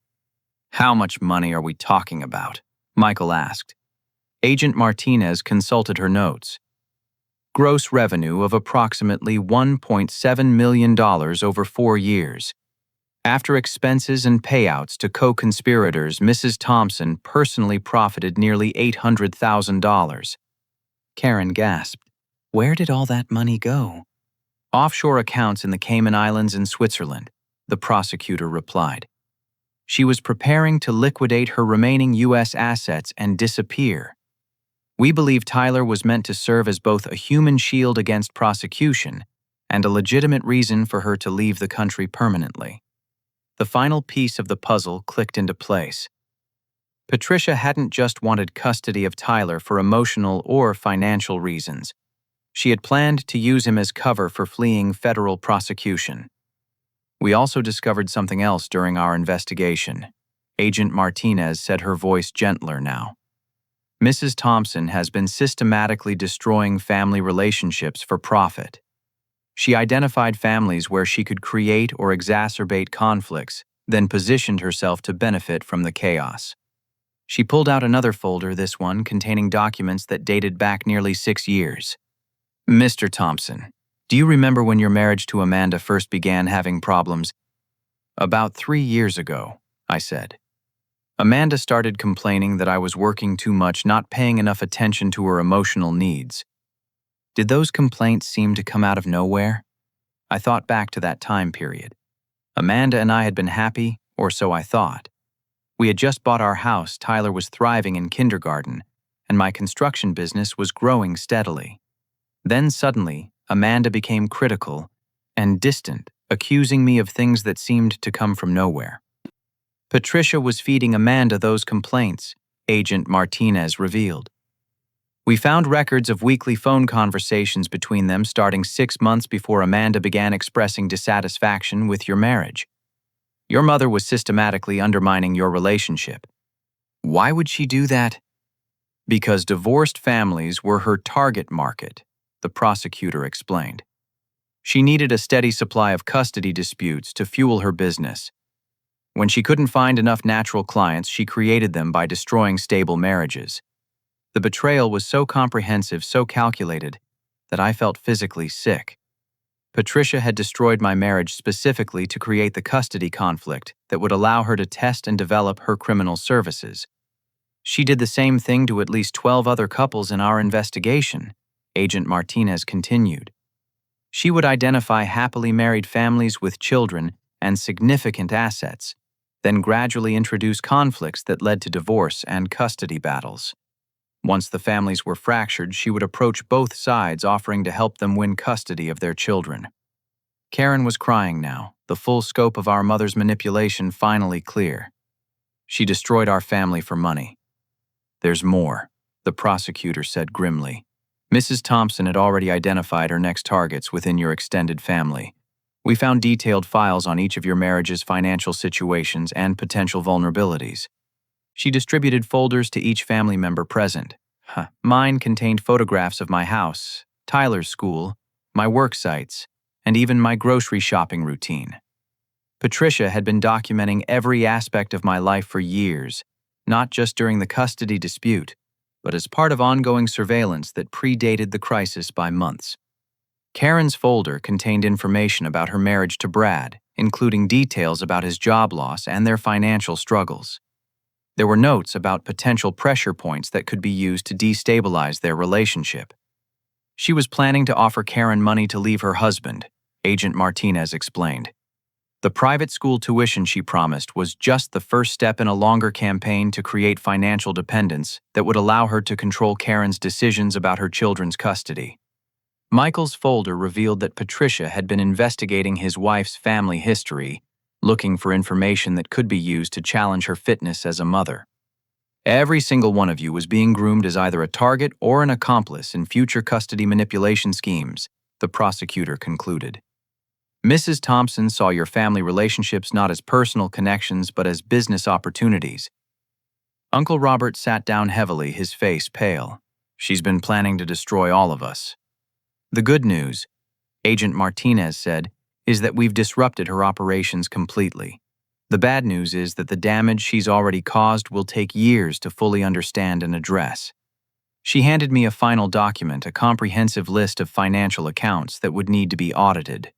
Speaker 1: "How much money are we talking about?" Michael asked. Agent Martinez consulted her notes. "Gross revenue of approximately $1.7 million over 4 years. After expenses and payouts to co-conspirators, Mrs. Thompson personally profited nearly $800,000. Karen gasped. "Where did all that money go?" "Offshore accounts in the Cayman Islands and Switzerland," the prosecutor replied. "She was preparing to liquidate her remaining U.S. assets and disappear. We believe Tyler was meant to serve as both a human shield against prosecution and a legitimate reason for her to leave the country permanently." The final piece of the puzzle clicked into place. Patricia hadn't just wanted custody of Tyler for emotional or financial reasons. She had planned to use him as cover for fleeing federal prosecution. "We also discovered something else during our investigation," Agent Martinez said, her voice gentler now. "Mrs. Thompson has been systematically destroying family relationships for profit. She identified families where she could create or exacerbate conflicts, then positioned herself to benefit from the chaos." She pulled out another folder, this one containing documents that dated back nearly 6 years. "Mr. Thompson, do you remember when your marriage to Amanda first began having problems?" "About 3 years ago," I said. "Amanda started complaining that I was working too much, not paying enough attention to her emotional needs." Did those complaints seem to come out of nowhere? I thought back to that time period. Amanda and I had been happy, or so I thought. We had just bought our house, Tyler was thriving in kindergarten, and my construction business was growing steadily. Then suddenly, Amanda became critical and distant, accusing me of things that seemed to come from nowhere. Patricia was feeding Amanda those complaints, Agent Martinez revealed. "We found records of weekly phone conversations between them starting 6 months before Amanda began expressing dissatisfaction with your marriage. Your mother was systematically undermining your relationship." "Why would she do that?" "Because divorced families were her target market," the prosecutor explained. "She needed a steady supply of custody disputes to fuel her business. When she couldn't find enough natural clients, she created them by destroying stable marriages. The betrayal was so comprehensive, so calculated, that I felt physically sick." Patricia had destroyed my marriage specifically to create the custody conflict that would allow her to test and develop her criminal services. She did the same thing to at least 12 other couples in our investigation, Agent Martinez continued. She would identify happily married families with children and significant assets, then gradually introduce conflicts that led to divorce and custody battles. Once the families were fractured, she would approach both sides, offering to help them win custody of their children. Karen was crying now, the full scope of our mother's manipulation finally clear. She destroyed our family for money. There's more, the prosecutor said grimly. Mrs. Thompson had already identified her next targets within your extended family. We found detailed files on each of your marriage's financial situations and potential vulnerabilities. She distributed folders to each family member present. Mine contained photographs of my house, Tyler's school, my work sites, and even my grocery shopping routine. Patricia had been documenting every aspect of my life for years, not just during the custody dispute, but as part of ongoing surveillance that predated the crisis by months. Karen's folder contained information about her marriage to Brad, including details about his job loss and their financial struggles. There were notes about potential pressure points that could be used to destabilize their relationship. She was planning to offer Karen money to leave her husband, Agent Martinez explained. The private school tuition she promised was just the first step in a longer campaign to create financial dependence that would allow her to control Karen's decisions about her children's custody. Michael's folder revealed that Patricia had been investigating his wife's family history, looking for information that could be used to challenge her fitness as a mother. Every single one of you was being groomed as either a target or an accomplice in future custody manipulation schemes, the prosecutor concluded. Mrs. Thompson saw your family relationships not as personal connections but as business opportunities. Uncle Robert sat down heavily, his face pale. She's been planning to destroy all of us. The good news, Agent Martinez said, is that we've disrupted her operations completely. The bad news is that the damage she's already caused will take years to fully understand and address. She handed me a final document, a comprehensive list of financial accounts that would need to be audited,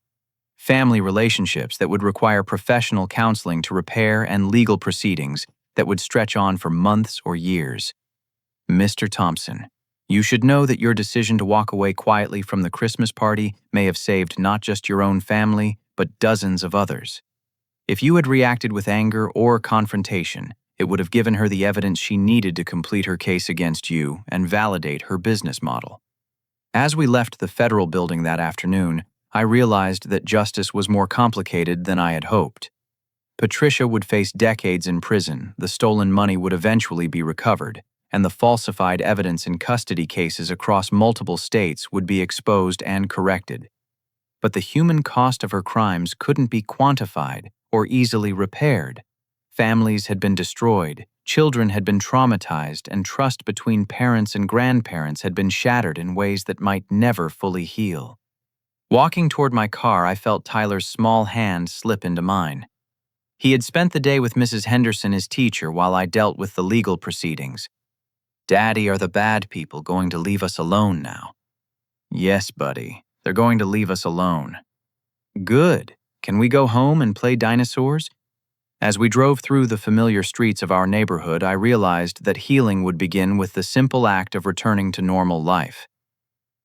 Speaker 1: family relationships that would require professional counseling to repair, and legal proceedings that would stretch on for months or years. Mr. Thompson, you should know that your decision to walk away quietly from the Christmas party may have saved not just your own family, but dozens of others. If you had reacted with anger or confrontation, it would have given her the evidence she needed to complete her case against you and validate her business model. As we left the federal building that afternoon, I realized that justice was more complicated than I had hoped. Patricia would face decades in prison, the stolen money would eventually be recovered, and the falsified evidence in custody cases across multiple states would be exposed and corrected. But the human cost of her crimes couldn't be quantified or easily repaired. Families had been destroyed, children had been traumatized, and trust between parents and grandparents had been shattered in ways that might never fully heal. Walking toward my car, I felt Tyler's small hand slip into mine. He had spent the day with Mrs. Henderson, his teacher, while I dealt with the legal proceedings. Daddy, are the bad people going to leave us alone now? Yes, buddy. They're going to leave us alone. Good. Can we go home and play dinosaurs? As we drove through the familiar streets of our neighborhood, I realized that healing would begin with the simple act of returning to normal life.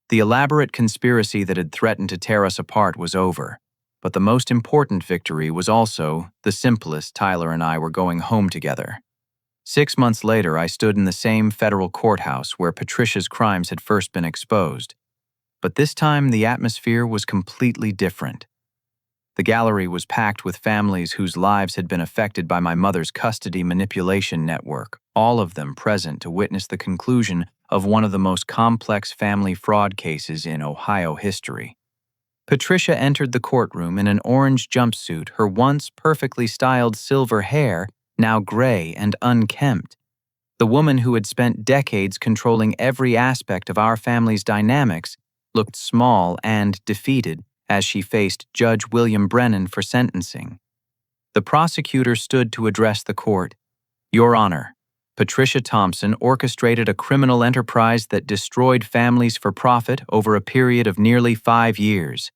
Speaker 1: The elaborate conspiracy that had threatened to tear us apart was over, but the most important victory was also the simplest. Tyler and I were going home together. 6 months later, I stood in the same federal courthouse where Patricia's crimes had first been exposed. But this time, the atmosphere was completely different. The gallery was packed with families whose lives had been affected by my mother's custody manipulation network, all of them present to witness the conclusion of one of the most complex family fraud cases in Ohio history. Patricia entered the courtroom in an orange jumpsuit, her once perfectly styled silver hair now gray and unkempt. The woman who had spent decades controlling every aspect of our family's dynamics looked small and defeated as she faced Judge William Brennan for sentencing. The prosecutor stood to address the court. Your Honor, Patricia Thompson orchestrated a criminal enterprise that destroyed families for profit over a period of nearly 5 years.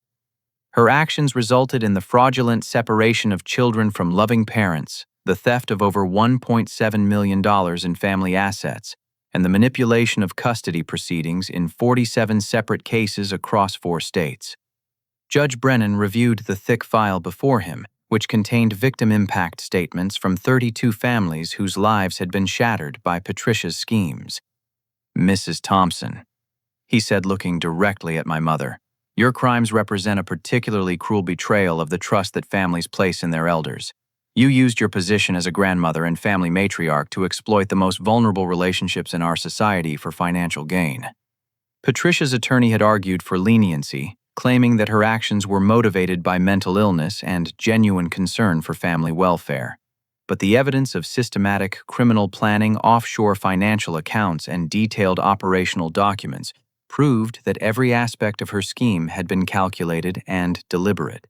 Speaker 1: Her actions resulted in the fraudulent separation of children from loving parents, the theft of over $1.7 million in family assets, and the manipulation of custody proceedings in 47 separate cases across 4 states. Judge Brennan reviewed the thick file before him, which contained victim impact statements from 32 families whose lives had been shattered by Patricia's schemes. "Mrs. Thompson," he said, looking directly at my mother, "your crimes represent a particularly cruel betrayal of the trust that families place in their elders. You used your position as a grandmother and family matriarch to exploit the most vulnerable relationships in our society for financial gain." Patricia's attorney had argued for leniency, claiming that her actions were motivated by mental illness and genuine concern for family welfare. But the evidence of systematic criminal planning, offshore financial accounts, and detailed operational documents proved that every aspect of her scheme had been calculated and deliberate.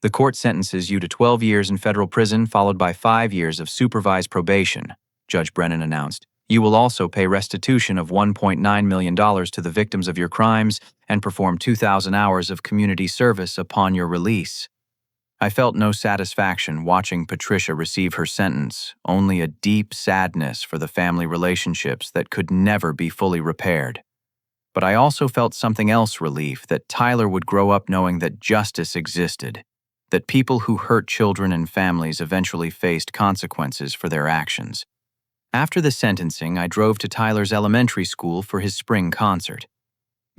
Speaker 1: "The court sentences you to 12 years in federal prison, followed by 5 years of supervised probation," Judge Brennan announced. "You will also pay restitution of $1.9 million to the victims of your crimes and perform 2,000 hours of community service upon your release." I felt no satisfaction watching Patricia receive her sentence, only a deep sadness for the family relationships that could never be fully repaired. But I also felt something else: relief that Tyler would grow up knowing that justice existed, that people who hurt children and families eventually faced consequences for their actions. After the sentencing, I drove to Tyler's elementary school for his spring concert.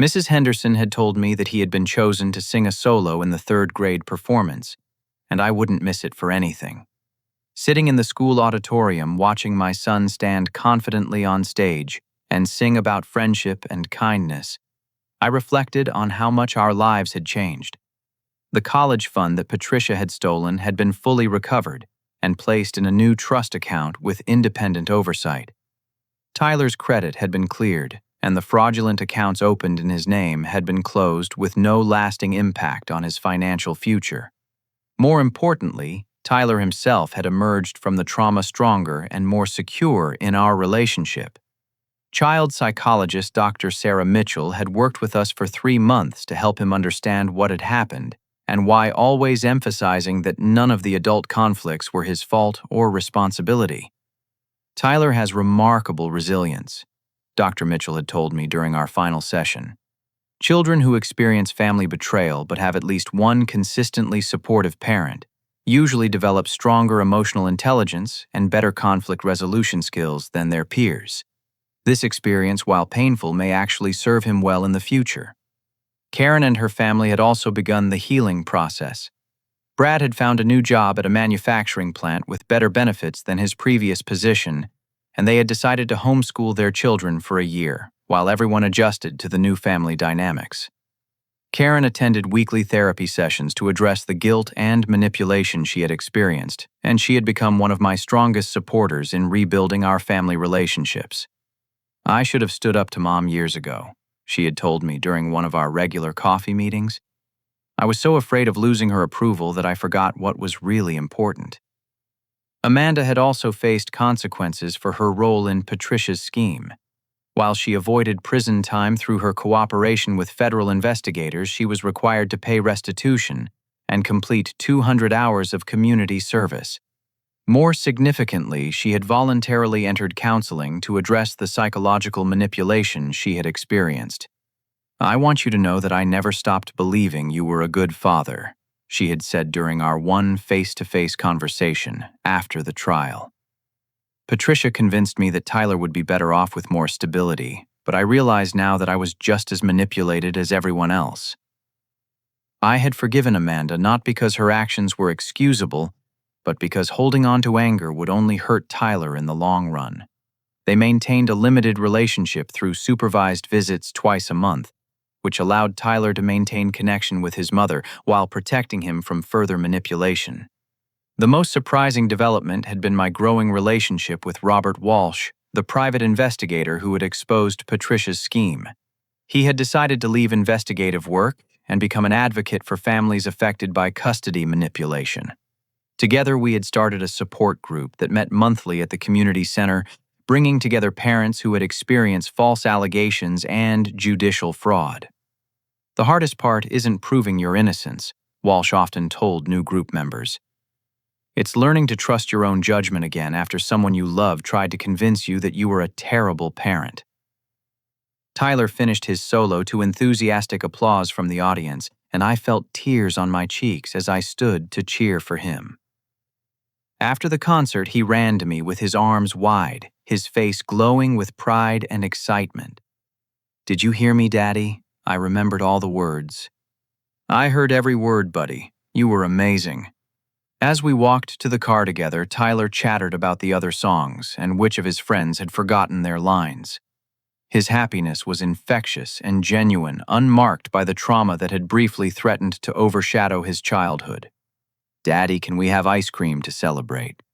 Speaker 1: Mrs. Henderson had told me that he had been chosen to sing a solo in the 3rd grade performance, and I wouldn't miss it for anything. Sitting in the school auditorium, watching my son stand confidently on stage and sing about friendship and kindness, I reflected on how much our lives had changed. The college fund that Patricia had stolen had been fully recovered and placed in a new trust account with independent oversight. Tyler's credit had been cleared, and the fraudulent accounts opened in his name had been closed with no lasting impact on his financial future. More importantly, Tyler himself had emerged from the trauma stronger and more secure in our relationship. Child psychologist Dr. Sarah Mitchell had worked with us for 3 months to help him understand what had happened and why, always emphasizing that none of the adult conflicts were his fault or responsibility. "Tyler has remarkable resilience," Dr. Mitchell had told me during our final session. "Children who experience family betrayal but have at least one consistently supportive parent usually develop stronger emotional intelligence and better conflict resolution skills than their peers. This experience, while painful, may actually serve him well in the future." Karen and her family had also begun the healing process. Brad had found a new job at a manufacturing plant with better benefits than his previous position, and they had decided to homeschool their children for a year, while everyone adjusted to the new family dynamics. Karen attended weekly therapy sessions to address the guilt and manipulation she had experienced, and she had become one of my strongest supporters in rebuilding our family relationships. "I should have stood up to Mom years ago," she had told me during one of our regular coffee meetings. "I was so afraid of losing her approval that I forgot what was really important." Amanda had also faced consequences for her role in Patricia's scheme. While she avoided prison time through her cooperation with federal investigators, she was required to pay restitution and complete 200 hours of community service. More significantly, she had voluntarily entered counseling to address the psychological manipulation she had experienced. "I want you to know that I never stopped believing you were a good father," she had said during our one face-to-face conversation after the trial. Patricia convinced me that Tyler would be better off with more stability, but I realized now that I was just as manipulated as everyone else. I had forgiven Amanda not because her actions were excusable, but because holding on to anger would only hurt Tyler in the long run. They maintained a limited relationship through supervised visits twice a month, which allowed Tyler to maintain connection with his mother while protecting him from further manipulation. The most surprising development had been my growing relationship with Robert Walsh, the private investigator who had exposed Patricia's scheme. He had decided to leave investigative work and become an advocate for families affected by custody manipulation. Together, we had started a support group that met monthly at the community center, bringing together parents who had experienced false allegations and judicial fraud. The hardest part isn't proving your innocence, Walsh often told new group members. It's learning to trust your own judgment again after someone you love tried to convince you that you were a terrible parent. Tyler finished his solo to enthusiastic applause from the audience, and I felt tears on my cheeks as I stood to cheer for him. After the concert, he ran to me with his arms wide, his face glowing with pride and excitement. "Did you hear me, Daddy?" I remembered all the words. "I heard every word, buddy. You were amazing." As we walked to the car together, Tyler chattered about the other songs and which of his friends had forgotten their lines. His happiness was infectious and genuine, unmarked by the trauma that had briefly threatened to overshadow his childhood. "Daddy, can we have ice cream to celebrate?"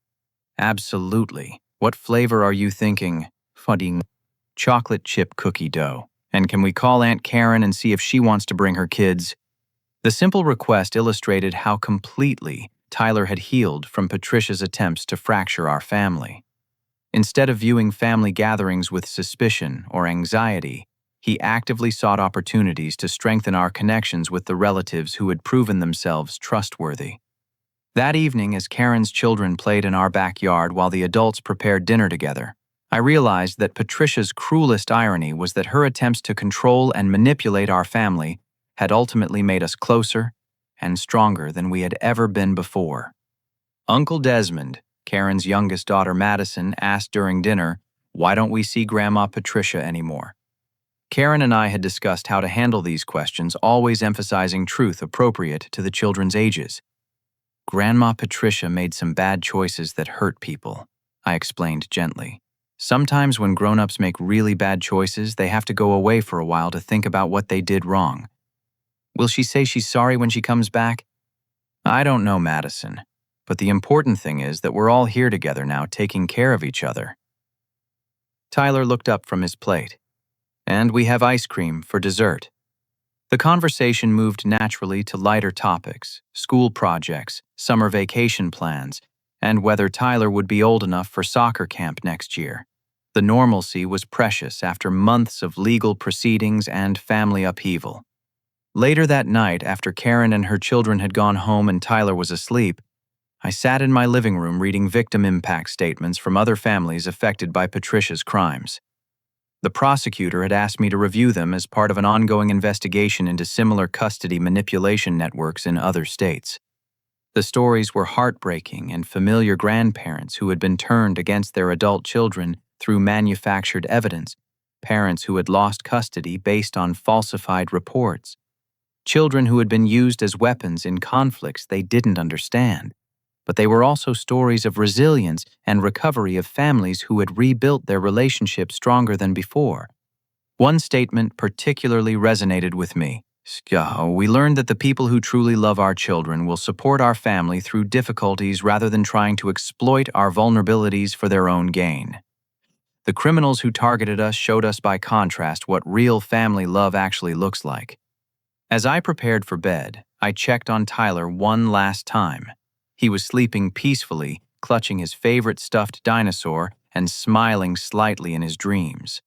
Speaker 1: "Absolutely. What flavor are you thinking?" "Fudding chocolate chip cookie dough. And can we call Aunt Karen and see if she wants to bring her kids?" The simple request illustrated how completely Tyler had healed from Patricia's attempts to fracture our family. Instead of viewing family gatherings with suspicion or anxiety, he actively sought opportunities to strengthen our connections with the relatives who had proven themselves trustworthy. That evening, as Karen's children played in our backyard while the adults prepared dinner together, I realized that Patricia's cruelest irony was that her attempts to control and manipulate our family had ultimately made us closer and stronger than we had ever been before. Uncle Desmond, Karen's youngest daughter Madison, asked during dinner, "Why don't we see Grandma Patricia anymore?" Karen and I had discussed how to handle these questions, always emphasizing truth appropriate to the children's ages. "Grandma Patricia made some bad choices that hurt people," I explained gently. "Sometimes when grown-ups make really bad choices, they have to go away for a while to think about what they did wrong." "Will she say she's sorry when she comes back?" "I don't know, Madison. But the important thing is that we're all here together now, taking care of each other." Tyler looked up from his plate. "And we have ice cream for dessert." The conversation moved naturally to lighter topics, school projects, summer vacation plans, and whether Tyler would be old enough for soccer camp next year. The normalcy was precious after months of legal proceedings and family upheaval. Later that night, after Karen and her children had gone home and Tyler was asleep, I sat in my living room reading victim impact statements from other families affected by Patricia's crimes. The prosecutor had asked me to review them as part of an ongoing investigation into similar custody manipulation networks in other states. The stories were heartbreaking and familiar grandparents who had been turned against their adult children through manufactured evidence, parents who had lost custody based on falsified reports, children who had been used as weapons in conflicts they didn't understand. But they were also stories of resilience and recovery of families who had rebuilt their relationships stronger than before. One statement particularly resonated with me. "We learned that the people who truly love our children will support our family through difficulties rather than trying to exploit our vulnerabilities for their own gain. The criminals who targeted us showed us by contrast what real family love actually looks like." As I prepared for bed, I checked on Tyler one last time. He was sleeping peacefully, clutching his favorite stuffed dinosaur and smiling slightly in his dreams.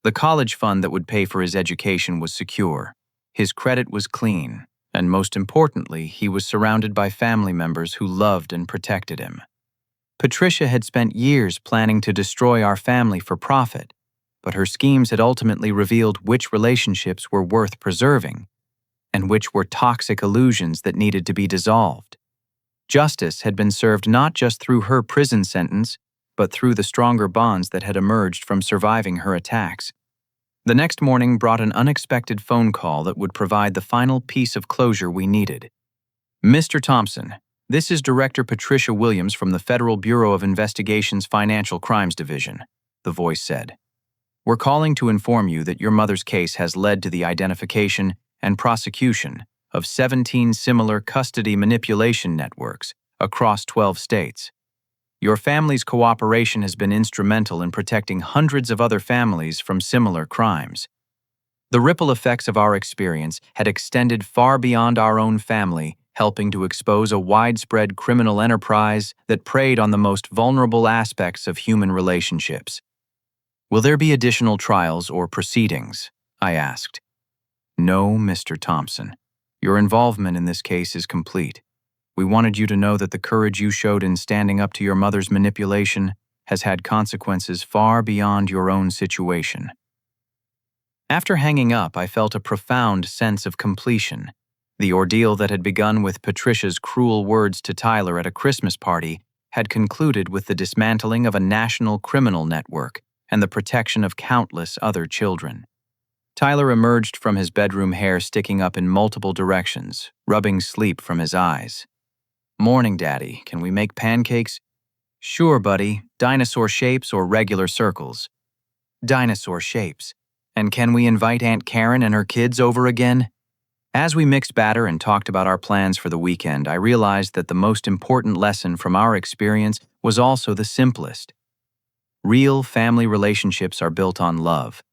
Speaker 1: The college fund that would pay for his education was secure. His credit was clean, and most importantly, he was surrounded by family members who loved and protected him. Patricia had spent years planning to destroy our family for profit, but her schemes had ultimately revealed which relationships were worth preserving and which were toxic illusions that needed to be dissolved. Justice had been served not just through her prison sentence, but through the stronger bonds that had emerged from surviving her attacks. The next morning brought an unexpected phone call that would provide the final piece of closure we needed. "Mr. Thompson, this is Director Patricia Williams from the Federal Bureau of Investigation's Financial Crimes Division," the voice said. "We're calling to inform you that your mother's case has led to the identification and prosecution of 17 similar custody manipulation networks across 12 states. Your family's cooperation has been instrumental in protecting hundreds of other families from similar crimes. The ripple effects of our experience had extended far beyond our own family, helping to expose a widespread criminal enterprise that preyed on the most vulnerable aspects of human relationships." "Will there be additional trials or proceedings?" I asked. No, Mr. Thompson. Your involvement in this case is complete. We wanted you to know that the courage you showed in standing up to your mother's manipulation has had consequences far beyond your own situation. After hanging up, I felt a profound sense of completion. The ordeal that had begun with Patricia's cruel words to Tyler at a Christmas party had concluded with the dismantling of a national criminal network and the protection of countless other children. Tyler emerged from his bedroom, hair sticking up in multiple directions, rubbing sleep from his eyes. "Morning, Daddy. Can we make pancakes?" "Sure, buddy. Dinosaur shapes or regular circles?" "Dinosaur shapes. And can we invite Aunt Karen and her kids over again?" As we mixed batter and talked about our plans for the weekend, I realized that the most important lesson from our experience was also the simplest. Real family relationships are built on love,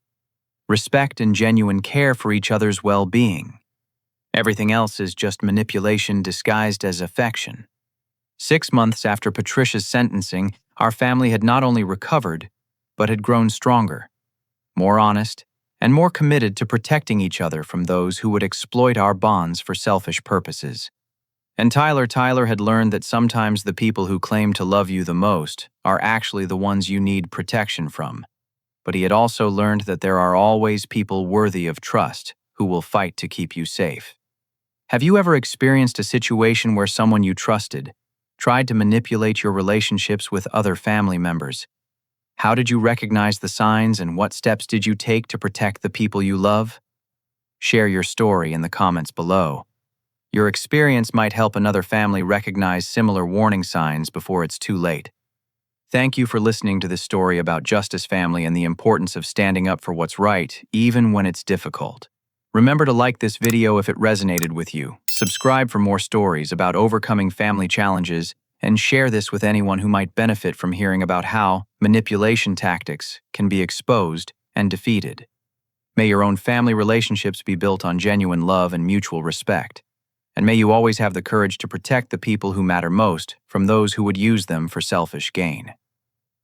Speaker 1: respect, and genuine care for each other's well-being. Everything else is just manipulation disguised as affection. 6 months after Patricia's sentencing, our family had not only recovered, but had grown stronger, more honest, and more committed to protecting each other from those who would exploit our bonds for selfish purposes. And Tyler had learned that sometimes the people who claim to love you the most are actually the ones you need protection from. But he had also learned that there are always people worthy of trust who will fight to keep you safe. Have you ever experienced a situation where someone you trusted tried to manipulate your relationships with other family members? How did you recognize the signs, and what steps did you take to protect the people you love? Share your story in the comments below. Your experience might help another family recognize similar warning signs before it's too late. Thank you for listening to this story about Justice Family and the importance of standing up for what's right, even when it's difficult. Remember to like this video if it resonated with you, subscribe for more stories about overcoming family challenges, and share this with anyone who might benefit from hearing about how manipulation tactics can be exposed and defeated. May your own family relationships be built on genuine love and mutual respect. And may you always have the courage to protect the people who matter most from those who would use them for selfish gain.